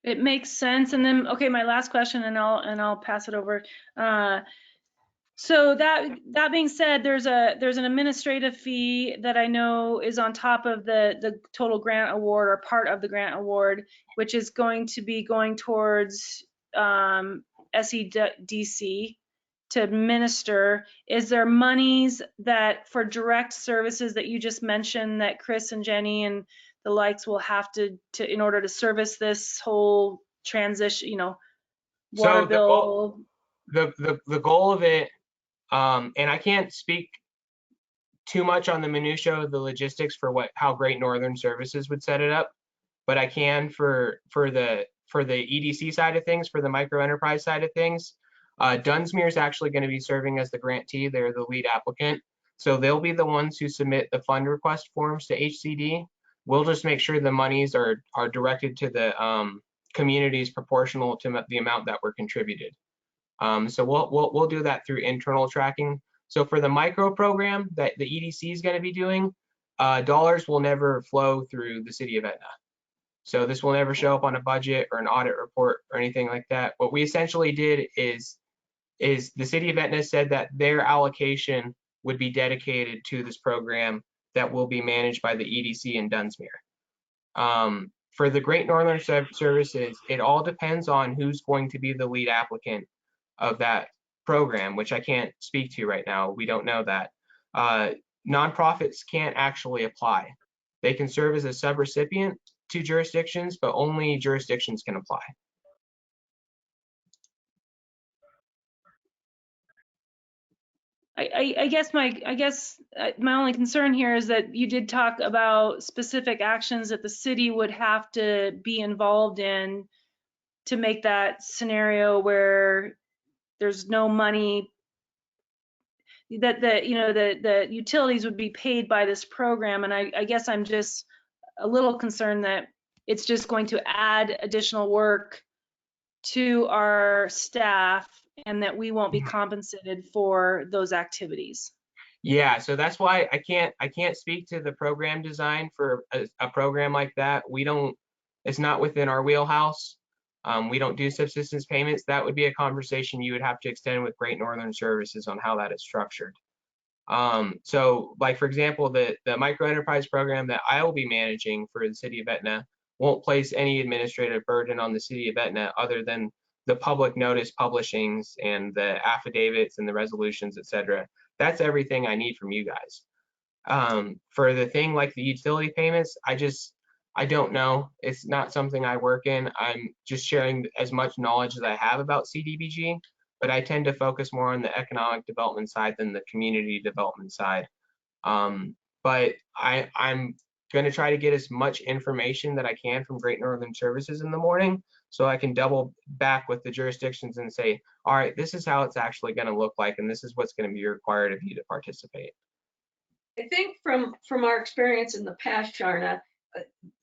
It makes sense. And then, okay, my last question, and I'll pass it over. So that being said, there's an administrative fee that I know is on top of the total grant award or part of the grant award, which is going to be going towards SEDC to administer. Is there monies that for direct services that you just mentioned that Chris and Jenny and the likes will have to in order to service this whole transition, water bill? The goal of it, and I can't speak too much on the minutia of the logistics for how Great Northern Services would set it up, but I can for the EDC side of things, for the micro enterprise side of things. Dunsmuir is actually going to be serving as the grantee. They're the lead applicant, so they'll be the ones who submit the fund request forms to HCD. We'll just make sure the monies are directed to the communities proportional to the amount that were contributed. So we'll do that through internal tracking. So for the micro program that the EDC is going to be doing, dollars will never flow through the city of Etna. So this will never show up on a budget or an audit report or anything like that. What we essentially did is the city of Etna said that their allocation would be dedicated to this program that will be managed by the EDC in Dunsmuir. For the Great Northern Services, it all depends on who's going to be the lead applicant of that program, which I can't speak to right now. We don't know that. Nonprofits can't actually apply. They can serve as a subrecipient to jurisdictions, but only jurisdictions can apply. I guess my only concern here is that you did talk about specific actions that the city would have to be involved in to make that scenario where there's no money, that the utilities would be paid by this program. And I guess I'm just a little concerned that it's just going to add additional work to our staff and that we won't be compensated for those activities. Yeah, so that's why I can't speak to the program design for a program like that. It's not within our wheelhouse. We don't do subsistence payments. That would be a conversation you would have to extend with Great Northern Services on how that is structured. So like, for example, the micro enterprise program that I will be managing for the city of Etna won't place any administrative burden on the city of Etna other than the public notice publishings and the affidavits and the resolutions, et cetera. That's everything I need from you guys. For the thing like the utility payments, I don't know. It's not something I work in. I'm just sharing as much knowledge as I have about CDBG, but I tend to focus more on the economic development side than the community development side. But I'm going to try to get as much information that I can from Great Northern Services in the morning, so I can double back with the jurisdictions and say, all right, this is how it's actually going to look like, and this is what's going to be required of you to participate. I think from our experience in the past, Sharna,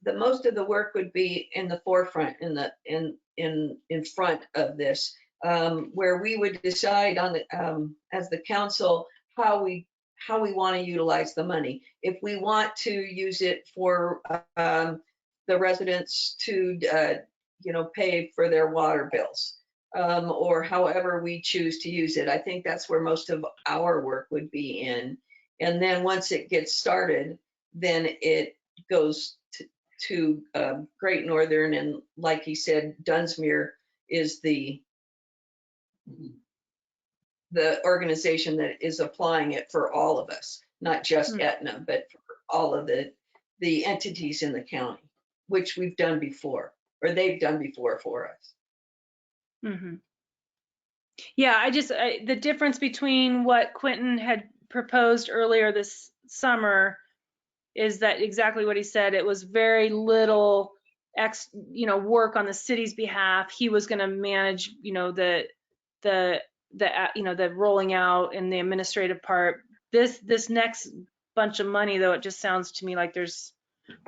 the most of the work would be in the forefront, in front of this, where we would decide on the, as the council, how we want to utilize the money. If we want to use it for the residents to, pay for their water bills, or however we choose to use it. I think that's where most of our work would be in. And then once it gets started, then it goes to Great Northern, and like he said, Dunsmuir is the organization that is applying it for all of us, not just Aetna, but for all of the entities in the county, which we've done before, or they've done before for us. Mm-hmm. Yeah, the difference between what Quentin had proposed earlier this summer is that exactly what he said. It was very little work on the city's behalf. He was going to manage, the rolling out and the administrative part. This next bunch of money, though, it just sounds to me like there's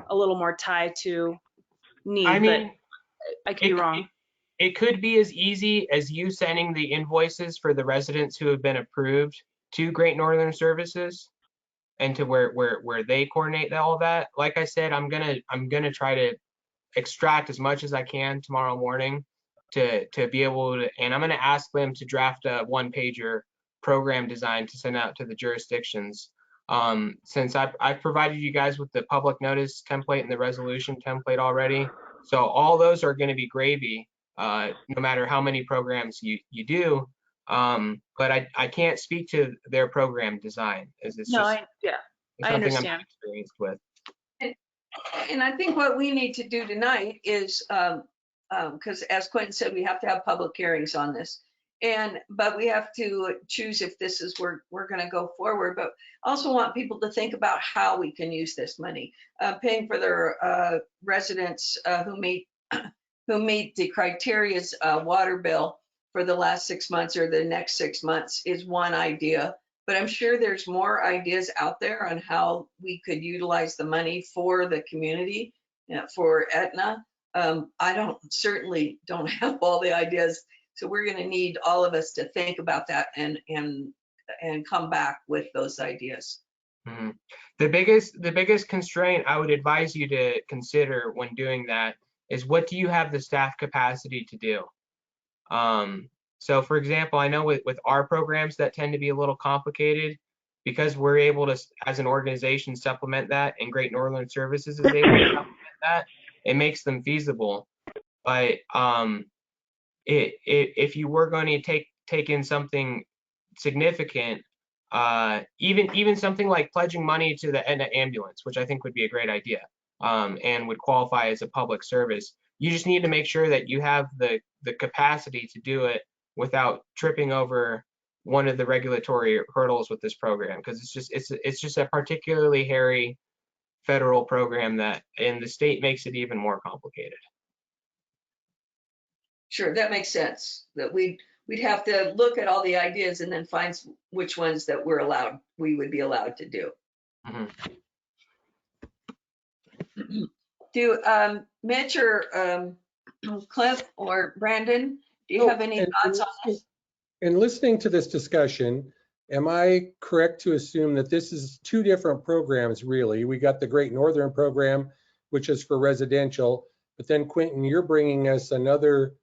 a little more tie to need. I mean, but I could be wrong. It could be as easy as you sending the invoices for the residents who have been approved to Great Northern Services, and to where they coordinate all that. Like I said, I'm gonna try to extract as much as I can tomorrow morning to be able to, and I'm gonna ask them to draft a 1-pager program design to send out to the jurisdictions. Since I've provided you guys with the public notice template and the resolution template already, so all those are going to be gravy, no matter how many programs you do. But I can't speak to their program design, as it's I something understand. I'm experienced with. And I think what we need to do tonight is, because as Quentin said, we have to have public hearings on this. But we have to choose if this is where we're going to go forward. But I also want people to think about how we can use this money. Paying for their residents who meet the criteria's water bill for the last 6 months or the next 6 months is one idea. But I'm sure there's more ideas out there on how we could utilize the money for the community, for Aetna. I certainly don't have all the ideas. So we're going to need all of us to think about that and come back with those ideas. Mm-hmm. The biggest constraint I would advise you to consider when doing that is, what do you have the staff capacity to do? So for example, I know with our programs that tend to be a little complicated, because we're able to, as an organization, supplement that, and Great Northern Services is able to supplement that, it makes them feasible. But if you were going to take in something significant, even something like pledging money to the Aetna ambulance, which I think would be a great idea, and would qualify as a public service, you just need to make sure that you have the capacity to do it without tripping over one of the regulatory hurdles with this program, because it's just a particularly hairy federal program that in the state makes it even more complicated. Sure, that makes sense. That we'd have to look at all the ideas and then find which ones that we would be allowed to do. Mm-hmm. Do Mitch or Cliff or Brandon, do you have any thoughts on this? In listening to this discussion, am I correct to assume that this is 2 different programs, really? We got the Great Northern program, which is for residential, but then Quentin, you're bringing us another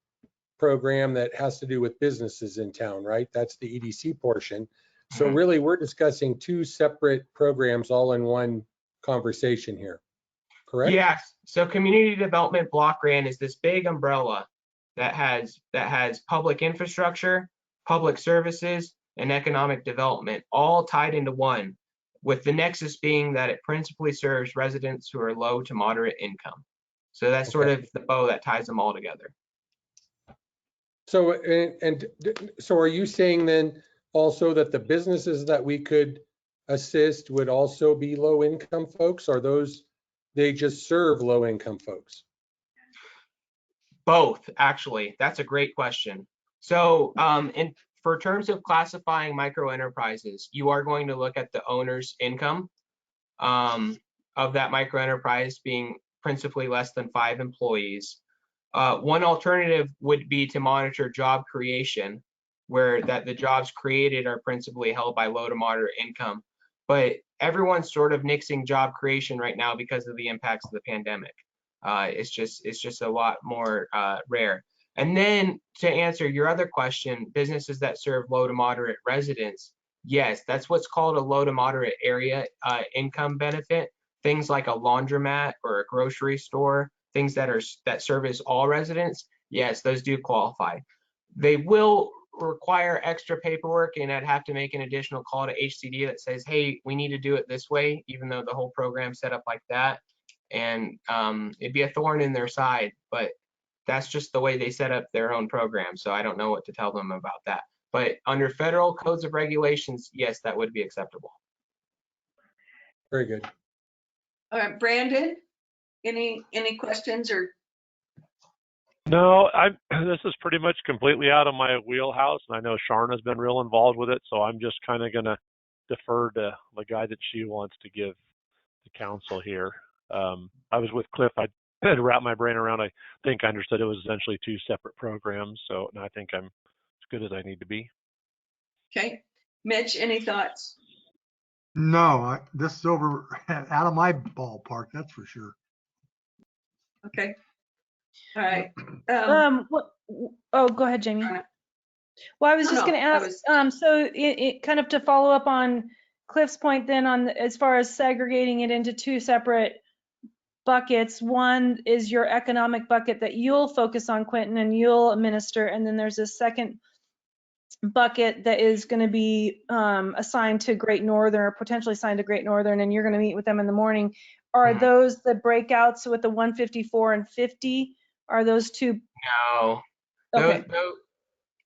program that has to do with businesses in town, right? That's the EDC portion. So really, we're discussing 2 separate programs all in one conversation here, correct? Yes. So Community Development Block Grant is this big umbrella that has public infrastructure, public services, and economic development all tied into one, with the nexus being that it principally serves residents who are low to moderate income. So that's sort of the bow that ties them all together. So, so are you saying then also that the businesses that we could assist would also be low income folks, or they just serve low income folks? Both, actually. That's a great question. So for terms of classifying micro enterprises, you are going to look at the owner's income of that micro enterprise being principally less than 5 employees. One alternative would be to monitor job creation, where the jobs created are principally held by low to moderate income. But everyone's sort of nixing job creation right now because of the impacts of the pandemic. It's just a lot more rare. And then to answer your other question, businesses that serve low to moderate residents, yes, that's what's called a low to moderate area income benefit. Things like a laundromat or a grocery store, things that service all residents, yes, those do qualify. They will require extra paperwork, and I'd have to make an additional call to HCD that says, hey, we need to do it this way, even though the whole program's set up like that. And it'd be a thorn in their side, but that's just the way they set up their own program. So I don't know what to tell them about that. But under federal codes of regulations, yes, that would be acceptable. Very good. All right, Brandon, any questions or? No, this is pretty much completely out of my wheelhouse, and I know Sharna's been real involved with it, so I'm just kind of going to defer to the guy that she wants to give the council here. I was with Cliff. I had to wrap my brain around. I think I understood it was essentially 2 separate programs, so I think I'm as good as I need to be. Okay, Mitch, any thoughts? No, this is over out of my ballpark, that's for sure. Okay. All right. Oh, go ahead, Jamie. Well, I was just going to ask, so it kind of to follow up on Cliff's point then on as far as segregating it into 2 separate buckets. One is your economic bucket that you'll focus on, Quentin, and you'll administer. And then there's a second bucket that is going to be assigned to Great Northern or potentially assigned to Great Northern, and you're going to meet with them in the morning. Are those the breakouts with the 154 and 50? Are those 2? No. Okay.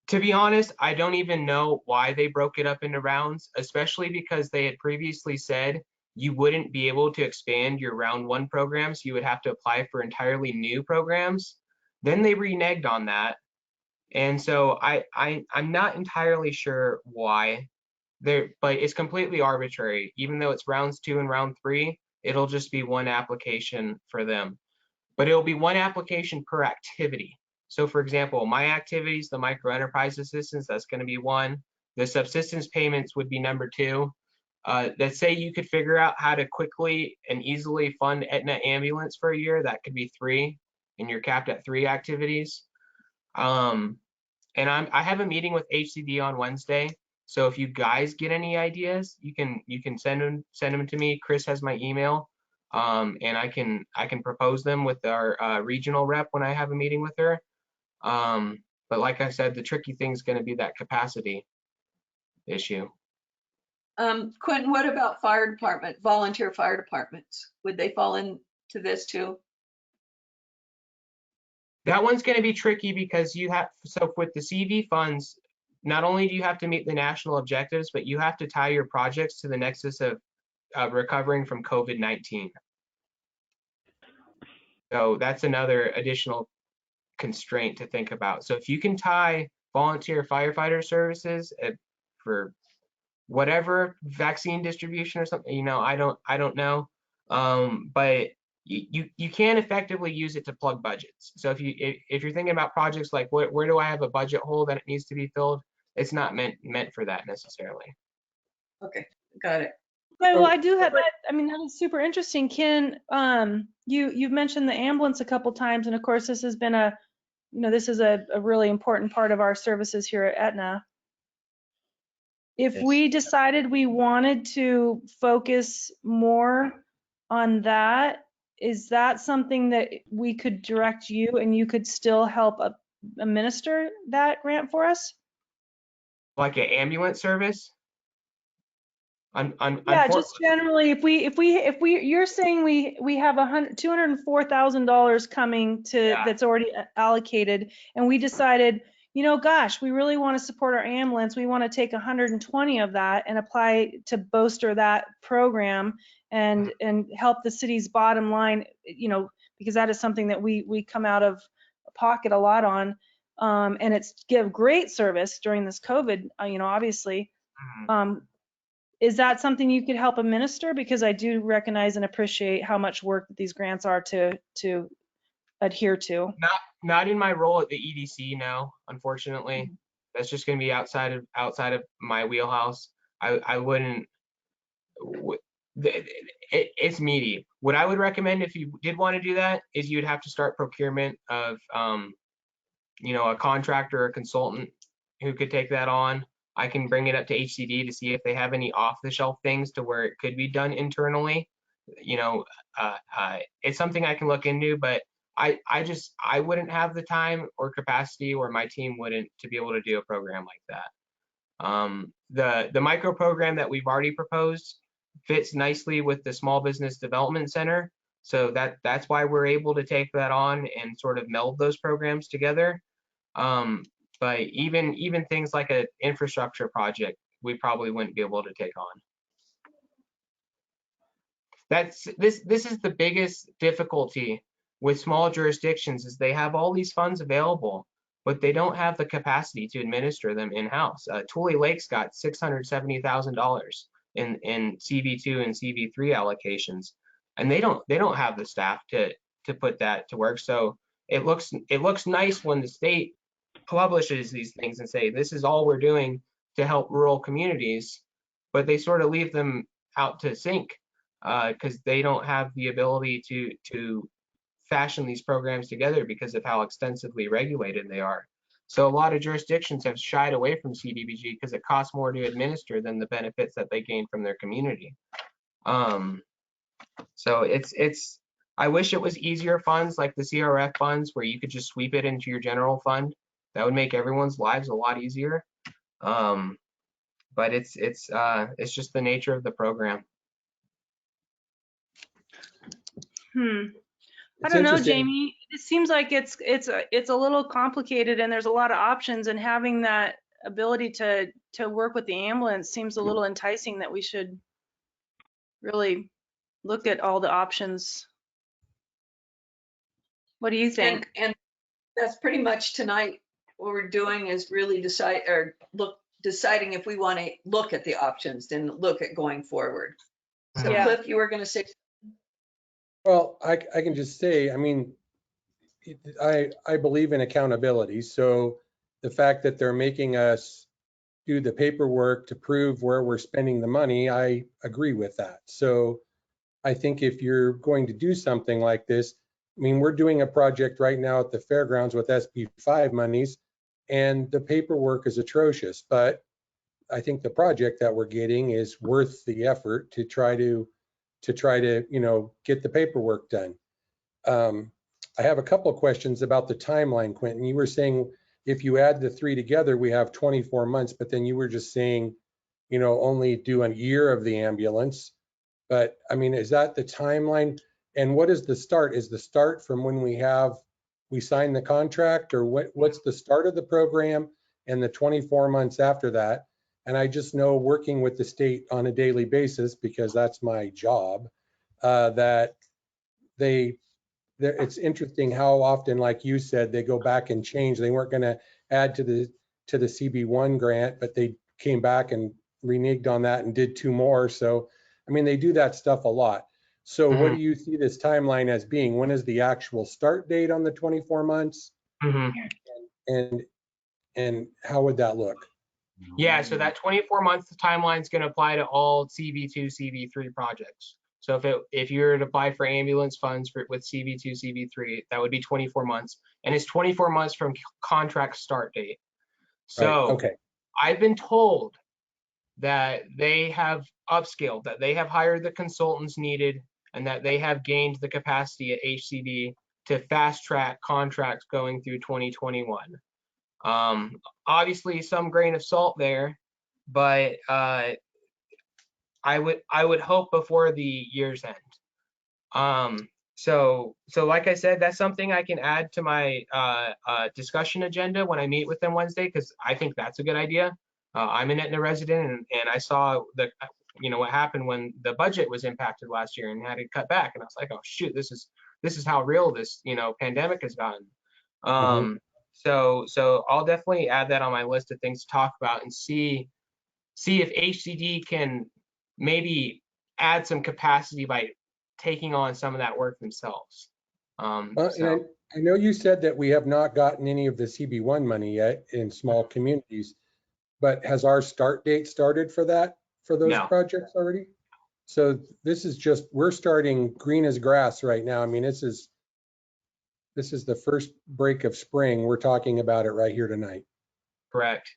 To be honest, I don't even know why they broke it up into rounds, especially because they had previously said you wouldn't be able to expand your round 1 programs. You would have to apply for entirely new programs. Then they reneged on that. And so I'm not entirely sure why, but it's completely arbitrary. Even though it's rounds 2 and round 3, it'll just be 1 application for them. But it'll be 1 application per activity. So for example, my activities, the micro enterprise assistance, that's going to be 1. The subsistence payments would be number 2. Let's say you could figure out how to quickly and easily fund Aetna ambulance for a year, that could be 3, and you're capped at 3 activities. And I have a meeting with HCD on Wednesday. So if you guys get any ideas, you can send them to me. Chris has my email, and I can propose them with our regional rep when I have a meeting with her. But like I said, the tricky thing is going to be that capacity issue. Quentin, what about fire department, volunteer fire departments? Would they fall into this too? That one's going to be tricky because so with the CV funds, not only do you have to meet the national objectives, but you have to tie your projects to the nexus of recovering from COVID-19. So that's another additional constraint to think about. So if you can tie volunteer firefighter services for whatever vaccine distribution or something, I don't know, but you can effectively use it to plug budgets. So if you're thinking about projects like where do I have a budget hole that it needs to be filled, it's not meant for that necessarily. Okay, got it. Well, I do have that. I mean, that is super interesting. Ken, you've mentioned the ambulance a couple times, and of course, this has been this is a really important part of our services here at Aetna. If we decided we wanted to focus more on that, is that something that we could direct you and you could still help administer that grant for us? Like an ambulance service? Yeah, just generally, if we, you're saying we have $204,000 coming that's already allocated, and we decided, gosh, we really want to support our ambulance. We want to take 120 of that and apply to bolster that program and help the city's bottom line, because that is something that we come out of pocket a lot on, and it's give great service during this COVID, obviously. is that something you could help administer? Because I do recognize and appreciate how much work that these grants are to adhere to. Not in my role at the EDC, no, unfortunately. That's just going to be outside of my wheelhouse. I wouldn't. It's meaty. What I would recommend if you did want to do that is you'd have to start procurement of a contractor or consultant who could take that on. I can bring it up to HCD to see if they have any off-the-shelf things to where it could be done internally. It's something I can look into, but I wouldn't have the time or capacity, or my team wouldn't, to be able to do a program like that. The micro program that we've already proposed fits nicely with the Small Business Development Center, so that's why we're able to take that on and sort of meld those programs together. But even things like an infrastructure project, we probably wouldn't be able to take on. This is the biggest difficulty with small jurisdictions, is they have all these funds available, but they don't have the capacity to administer them in-house. Tule Lake's got $670,000 in CV2 and CV3 allocations, and they don't have the staff to put that to work. So it looks nice when the state publishes these things and say, this is all we're doing to help rural communities, but they sort of leave them out to sink because they don't have the ability to fashion these programs together because of how extensively regulated they are. So a lot of jurisdictions have shied away from CDBG because it costs more to administer than the benefits that they gain from their community. So I wish it was easier funds like the CRF funds where you could just sweep it into your general fund. That would make everyone's lives a lot easier. But it's just the nature of the program. I don't know, Jamie. It seems like it's a little complicated, and there's a lot of options. And having that ability to work with the ambulance seems a little enticing. That we should really look at all the options. What do you think? And that's pretty much tonight. What we're doing is really deciding if we want to look at the options and look at going forward. So Yeah. Cliff, you were going to say. Well, I can just say, I mean, I believe in accountability. So the fact that they're making us do the paperwork to prove where we're spending the money, I agree with that. So I think if you're going to do something like this, I mean, we're doing a project right now at the fairgrounds with SB5 monies, and the paperwork is atrocious. But I think the project that we're getting is worth the effort to try to get the paperwork done. I have a couple of questions about the timeline, Quentin. You were saying if you add the three together, we have 24 months, but then you were just saying, only do a year of the ambulance. But I mean, is that the timeline? And what is the start? Is the start from when we sign the contract, or what's the start of the program and the 24 months after that? And I just know, working with the state on a daily basis, because that's my job, that it's interesting how often, like you said, they go back and change. They weren't going to add to the CB1 grant, but they came back and reneged on that and did 2 more. So, I mean, they do that stuff a lot. So what do you see this timeline as being? When is the actual start date on the 24 months? And how would that look? Yeah, so that 24-month timeline is going to apply to all CV2, CV3 projects. So if you were to apply for ambulance funds with CV2, CV3, that would be 24 months. And it's 24 months from contract start date. So Right. Okay. I've been told that they have upscaled, that they have hired the consultants needed, and that they have gained the capacity at HCD to fast track contracts going through 2021. Obviously some grain of salt there, but I would hope before the year's end. So like I said, that's something I can add to my discussion agenda when I meet with them Wednesday, because I think that's a good idea. I'm an Aetna resident, and I saw what happened when the budget was impacted last year and had to cut back, and I was like, oh shoot, this is how real this pandemic has gotten. So I'll definitely add that on my list of things to talk about and see if HCD can maybe add some capacity by taking on some of that work themselves. And So I know you said that we have not gotten any of the CB1 money yet in small communities, but has our start date started for that, for those No. projects already? So this is just, we're starting green as grass right now. I mean, this is the first break of spring. We're talking about it right here tonight. correct.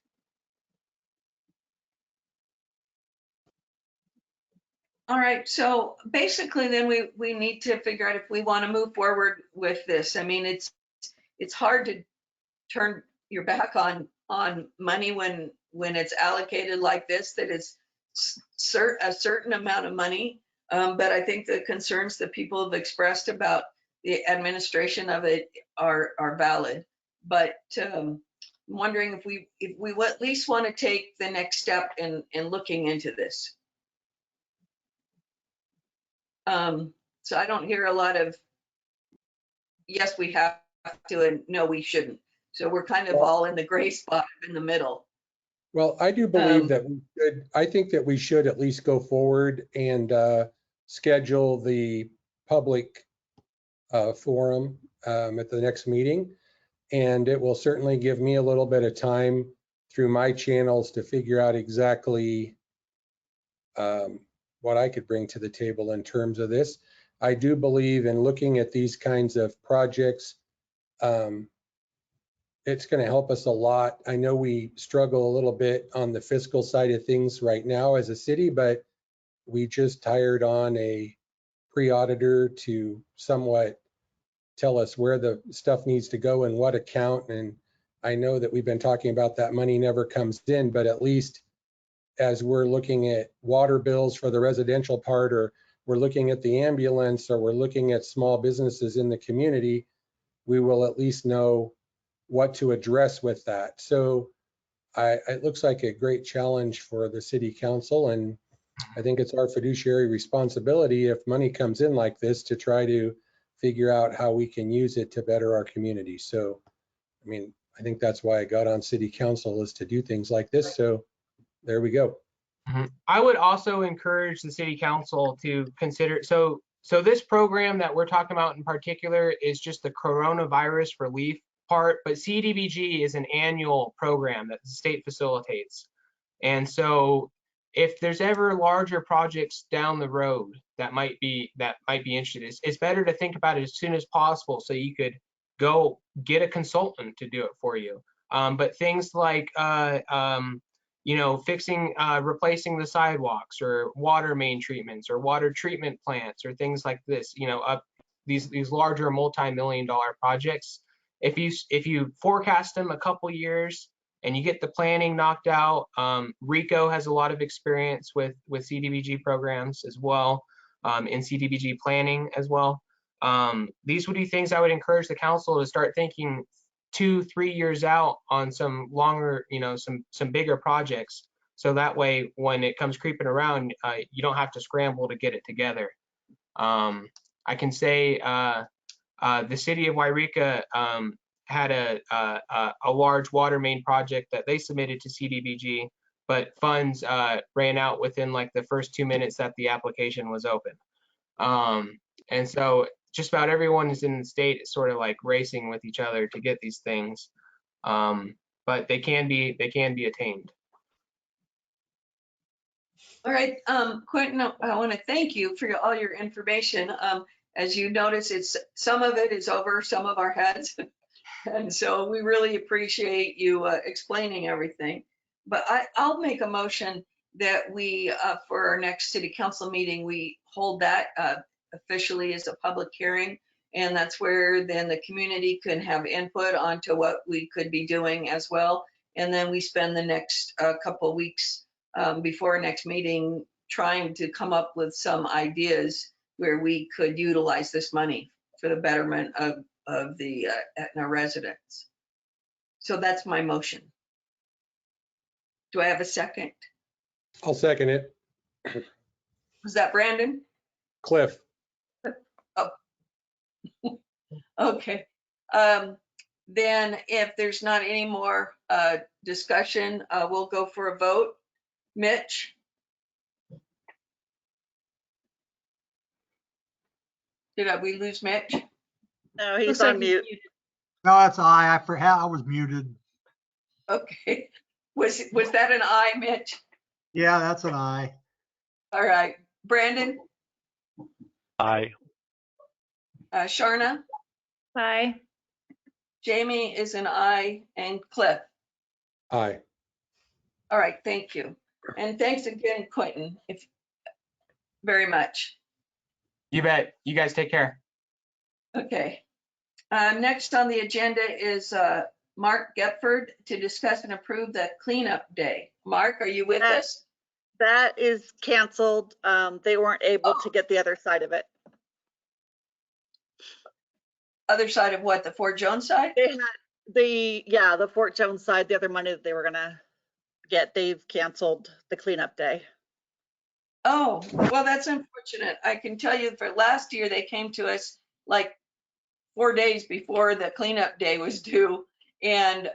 All right, so basically then we need to figure out if we want to move forward with this. I mean, it's hard to turn your back on money when it's allocated like this, that is a certain amount of money. But I think the concerns that people have expressed about the administration of it are valid. But I'm wondering if we at least want to take the next step in looking into this. So I don't hear a lot of, yes, we have to, and no, we shouldn't. So we're kind of all in the gray spot in the middle. Well, I do believe that we should, I think that we should at least go forward and schedule the public forum at the next meeting. And it will certainly give me a little bit of time through my channels to figure out exactly what I could bring to the table in terms of this. I do believe in looking at these kinds of projects. It's going to help us a lot. I know we struggle a little bit on the fiscal side of things right now as a city, but we just hired on a pre-auditor to somewhat tell us where the stuff needs to go and what account. And I know that we've been talking about that money never comes in, but at least as we're looking at water bills for the residential part, or we're looking at the ambulance, or we're looking at small businesses in the community, we will at least know what to address with that. So it looks like a great challenge for the city council. And I think it's our fiduciary responsibility, if money comes in like this, to try to figure out how we can use it to better our community. So, I mean, I think that's why I got on city council, is to do things like this. So there we go. I would also encourage the city council to consider, so this program that we're talking about in particular is just the coronavirus relief part, but CDBG is an annual program that the state facilitates. And so if there's ever larger projects down the road that might be interested, it's better to think about it as soon as possible, so you could go get a consultant to do it for you. But things like you know, fixing, replacing the sidewalks, or water main treatments, or water treatment plants, or things like this, you know, these larger multi-million-dollar projects. If you forecast them a couple years and you get the planning knocked out, RICO has a lot of experience with CDBG programs as well, in CDBG planning as well. These would be things I would encourage the council to start thinking 2-3 years out on some longer, you know, some bigger projects. So that way, when it comes creeping around, you don't have to scramble to get it together. I can say the city of Wairika had a large water main project that they submitted to CDBG, but funds ran out within like the first 2 minutes that the application was open. And so just about everyone is in the state is sort of like racing with each other to get these things, but they can be attained. All right, Quentin, I want to thank you for all your information. As you notice, some of it is over some of our heads. And so we really appreciate you explaining everything. But I'll make a motion that we, for our next city council meeting, we hold that officially as a public hearing. And that's where then the community can have input onto what we could be doing as well. And then we spend the next couple of weeks before our next meeting trying to come up with some ideas where we could utilize this money for the betterment of the Etna residents. So that's my motion. Do I have a second? I'll second it. Was that Brandon? Cliff. Oh. Okay. Then if there's not any more discussion, we'll go for a vote. Mitch? Did we lose Mitch? No, he's Looks like on he's mute. muted. No, that's I. I forgot I was muted. Okay. Was that an I, Mitch? Yeah, that's an I. All right. Brandon, Aye. Sharna, Aye. Jamie is an I, and Cliff. Aye. All right, thank you. And thanks again, Quentin, very much. You bet. You guys take care. Okay. Next on the agenda is Mark Gepford to discuss and approve the cleanup day. Mark, are you with us? That is canceled. They weren't able to get the other side of it. Other side of what, the Fort Jones side? They had the Fort Jones side, the other money that they were gonna get, they've canceled the cleanup day. Oh, well, that's unfortunate. I can tell you for last year, they came to us like 4 days before the cleanup day was due. And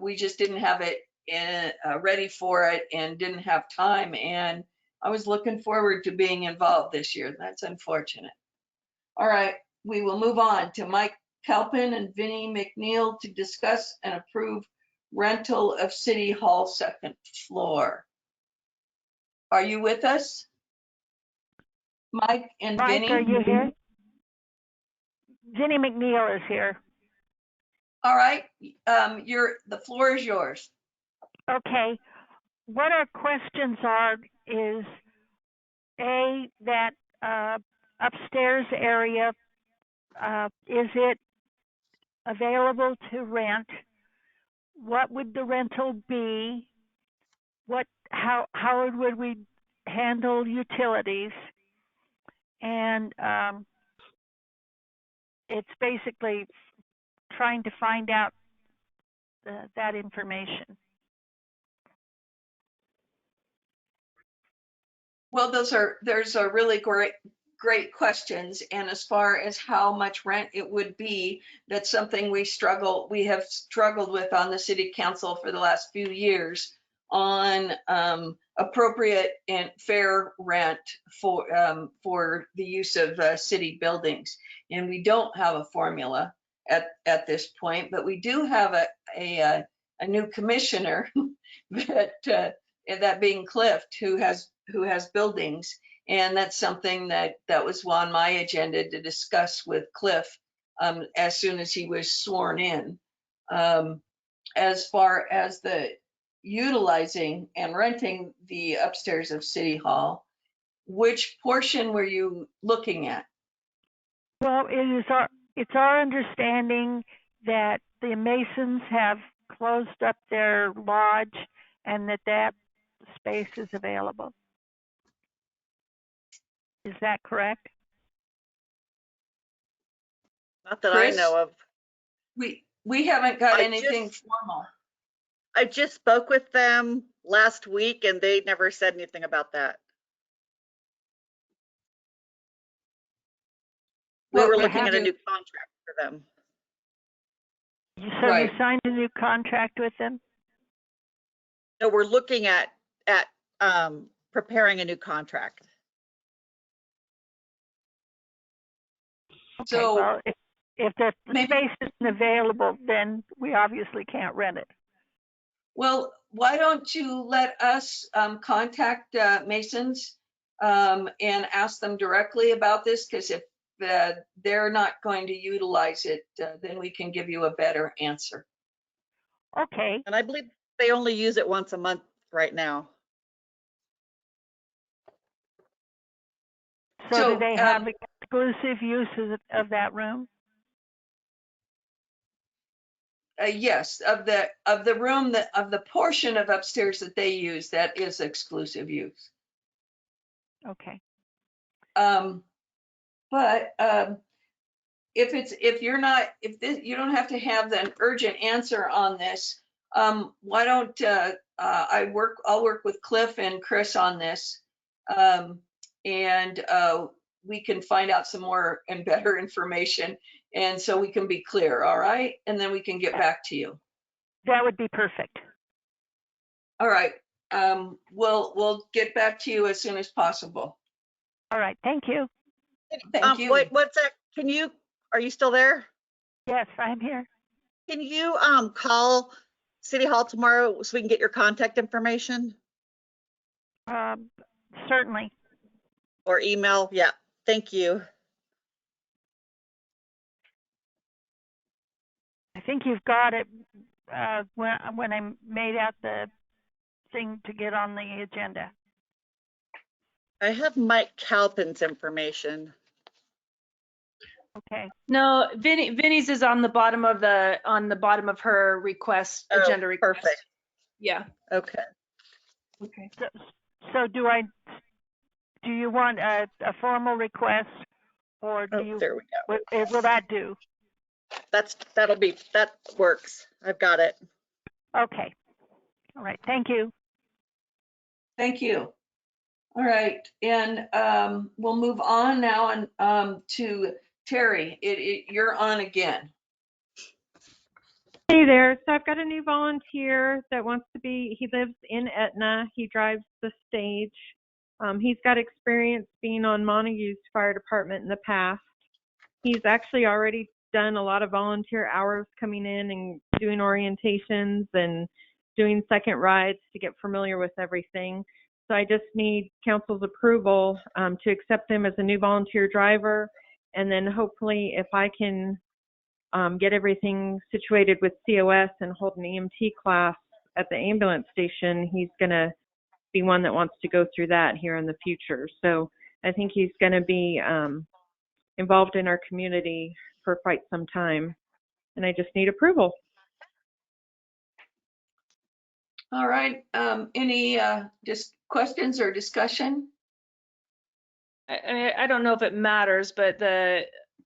we just didn't have it ready for it and didn't have time. And I was looking forward to being involved this year. That's unfortunate. All right, we will move on to Mike Calpin and Vinnie McNeil to discuss and approve rental of City Hall second floor. Are you with us? Mike and Mike, Vinnie? are you here? Vinnie McNeil is here. All right, the floor is yours. Okay. What our questions are is, A, that upstairs area, is it available to rent? What would the rental be? How would we handle utilities? And it's basically trying to find out that information. Well, there's a really great questions. And as far as how much rent it would be, that's something we have struggled with on the city council for the last few years on appropriate and fair rent for the use of city buildings. And we don't have a formula at this point, but we do have a new commissioner that being Cliff, who has buildings. And that's something that was on my agenda to discuss with Cliff as soon as he was sworn in. As far as the utilizing and renting the upstairs of City Hall, which portion were you looking at? Well, it's our understanding that the Masons have closed up their lodge and that space is available. Is that correct? Not that Chris? I know of. We haven't got anything formal. I just spoke with them last week and they never said anything about that. We were looking at a new contract for them. So you signed a new contract with them? No, we're looking at preparing a new contract. Okay, So well, if the space isn't available, then we obviously can't rent it. Well, why don't you let us contact Masons and ask them directly about this? Because if they're not going to utilize it, then we can give you a better answer. Okay. And I believe they only use it once a month right now. So do they have exclusive use of that room? Yes, of the room of the portion of upstairs that they use, that is exclusive use. Okay. But if you don't have to have an urgent answer on this, why don't I'll work with Cliff and Chris on this, and we can find out some more and better information, and so we can be clear. All right, and then we can get back to you. That would be perfect. All right. We'll get back to you as soon as possible. All right. Thank you. Thank you. What's that? Are you still there? Yes, I'm here. Can you call City Hall tomorrow so we can get your contact information Certainly. or email? Yeah, thank you. I think you've got it when I made out the thing to get on the agenda. I have Mike Calpin's information. Okay. No, Vinny's is on the bottom of her request, Oh, agenda request. perfect. Yeah. Okay. Okay. So do you want a formal request, or do you? There we go. Will that do? That works. I've got it. Okay. All right. Thank you. Thank you. All right, and we'll move on now and to Terry. You're on again. Hey there. So I've got a new volunteer that wants to he lives in Etna. He drives the stage. He's got experience being on Montague's fire department in the past. He's actually already done a lot of volunteer hours coming in and doing orientations and doing second rides to get familiar with everything. So I just need council's approval to accept him as a new volunteer driver. And then hopefully if I can get everything situated with COS and hold an EMT class at the ambulance station, he's going to be one that wants to go through that here in the future. So I think he's going to be involved in our community for quite some time. And I just need approval. All right, any just questions or discussion? I don't know if it matters, but the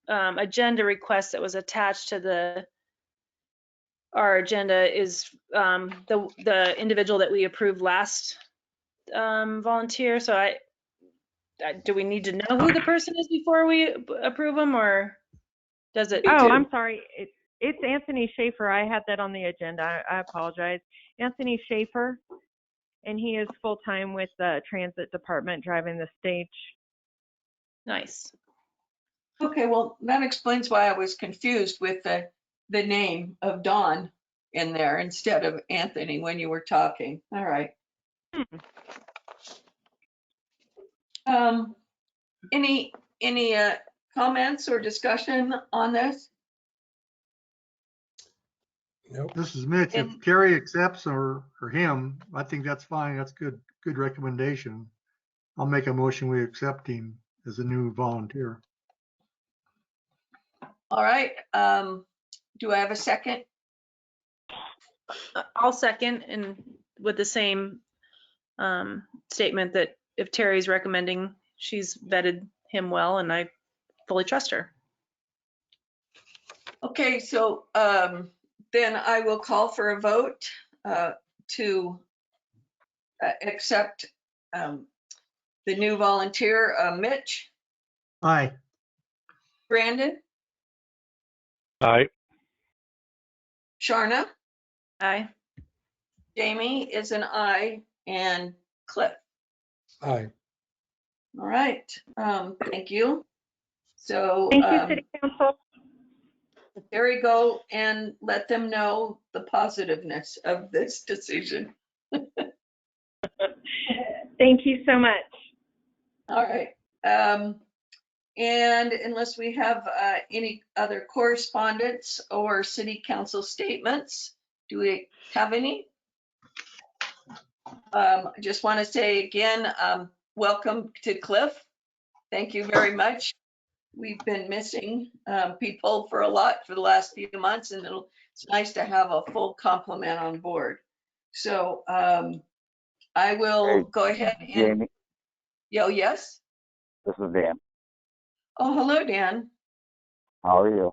agenda request that was attached to our agenda is the individual that we approved last volunteer. So do we need to know who the person is before we approve them, or does it? Oh, I'm sorry. It's Anthony Schaefer. I had that on the agenda. I apologize. Anthony Schaefer, and he is full-time with the transit department driving the stage. Nice. Okay, well, that explains why I was confused with the name of Don in there instead of Anthony when you were talking. All right. Any comments or discussion on this? Nope. This is Mitch. If Carrie accepts or him, I think that's fine. That's good recommendation. I'll make a motion. We accept him as a new volunteer. All right. Do I have a second? I'll second, and with the same statement that if Terry's recommending, she's vetted him well, and I fully trust her. Okay, so then I will call for a vote to accept the new volunteer, Mitch. Aye. Brandon, Aye. Sharna, Aye. Jamie is an aye, and Cliff. Aye. All right, thank you. So Thank you, City Council. there you go, and let them know the positiveness of this decision. Thank you so much. All right. And unless we have any other correspondence or city council statements, do we have any? I just want to say again, welcome to Cliff. Thank you very much. We've been missing people for the last few months, and it's nice to have a full complement on board. So I will go ahead and. Jamie, Yes. this is Dan. Oh, hello, Dan. How are you?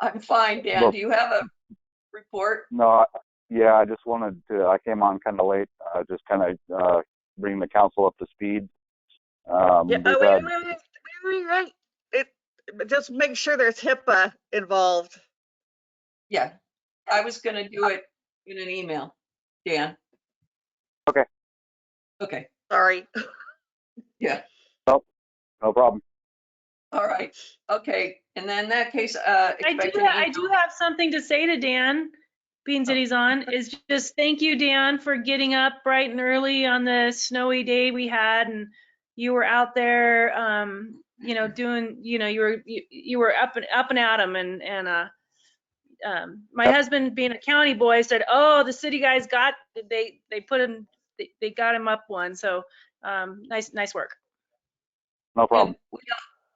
I'm fine, Dan. Look, Do you have a report? No, yeah, I just wanted to, I came on kind of late, just kind of bring the council up to speed. Yeah, we've wait, had- just make sure there's HIPAA involved. Yeah, I was going to do it in an email, Dan. Okay. Okay. Sorry. Yeah. Well, No problem. All right, okay, and then in that case, I expect do, an I email. do have something to say to Dan, being that he's on, is just thank you, Dan, for getting up bright and early on the snowy day we had, and you were out there, you know, doing, you know, you were up and at 'em, and my husband, being a county boy, said, oh, the city guys they put him, they got him up one, so nice work. No problem.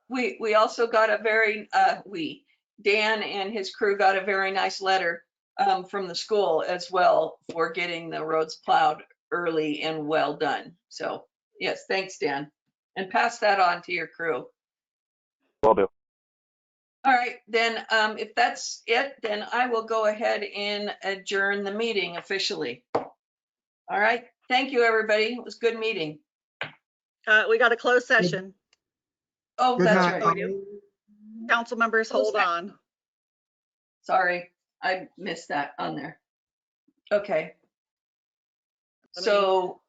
And we also got a very, Dan and his crew got a very nice letter from the school as well for getting the roads plowed early and well done. So yes, thanks, Dan. And pass that on to your crew. Will do. All right, then if that's it, then I will go ahead and adjourn the meeting officially. All right, thank you, everybody. It was a good meeting. We got a closed session. Oh, Good that's night. right. Council members, hold on. Sorry, I missed that on there. Okay. Let me- So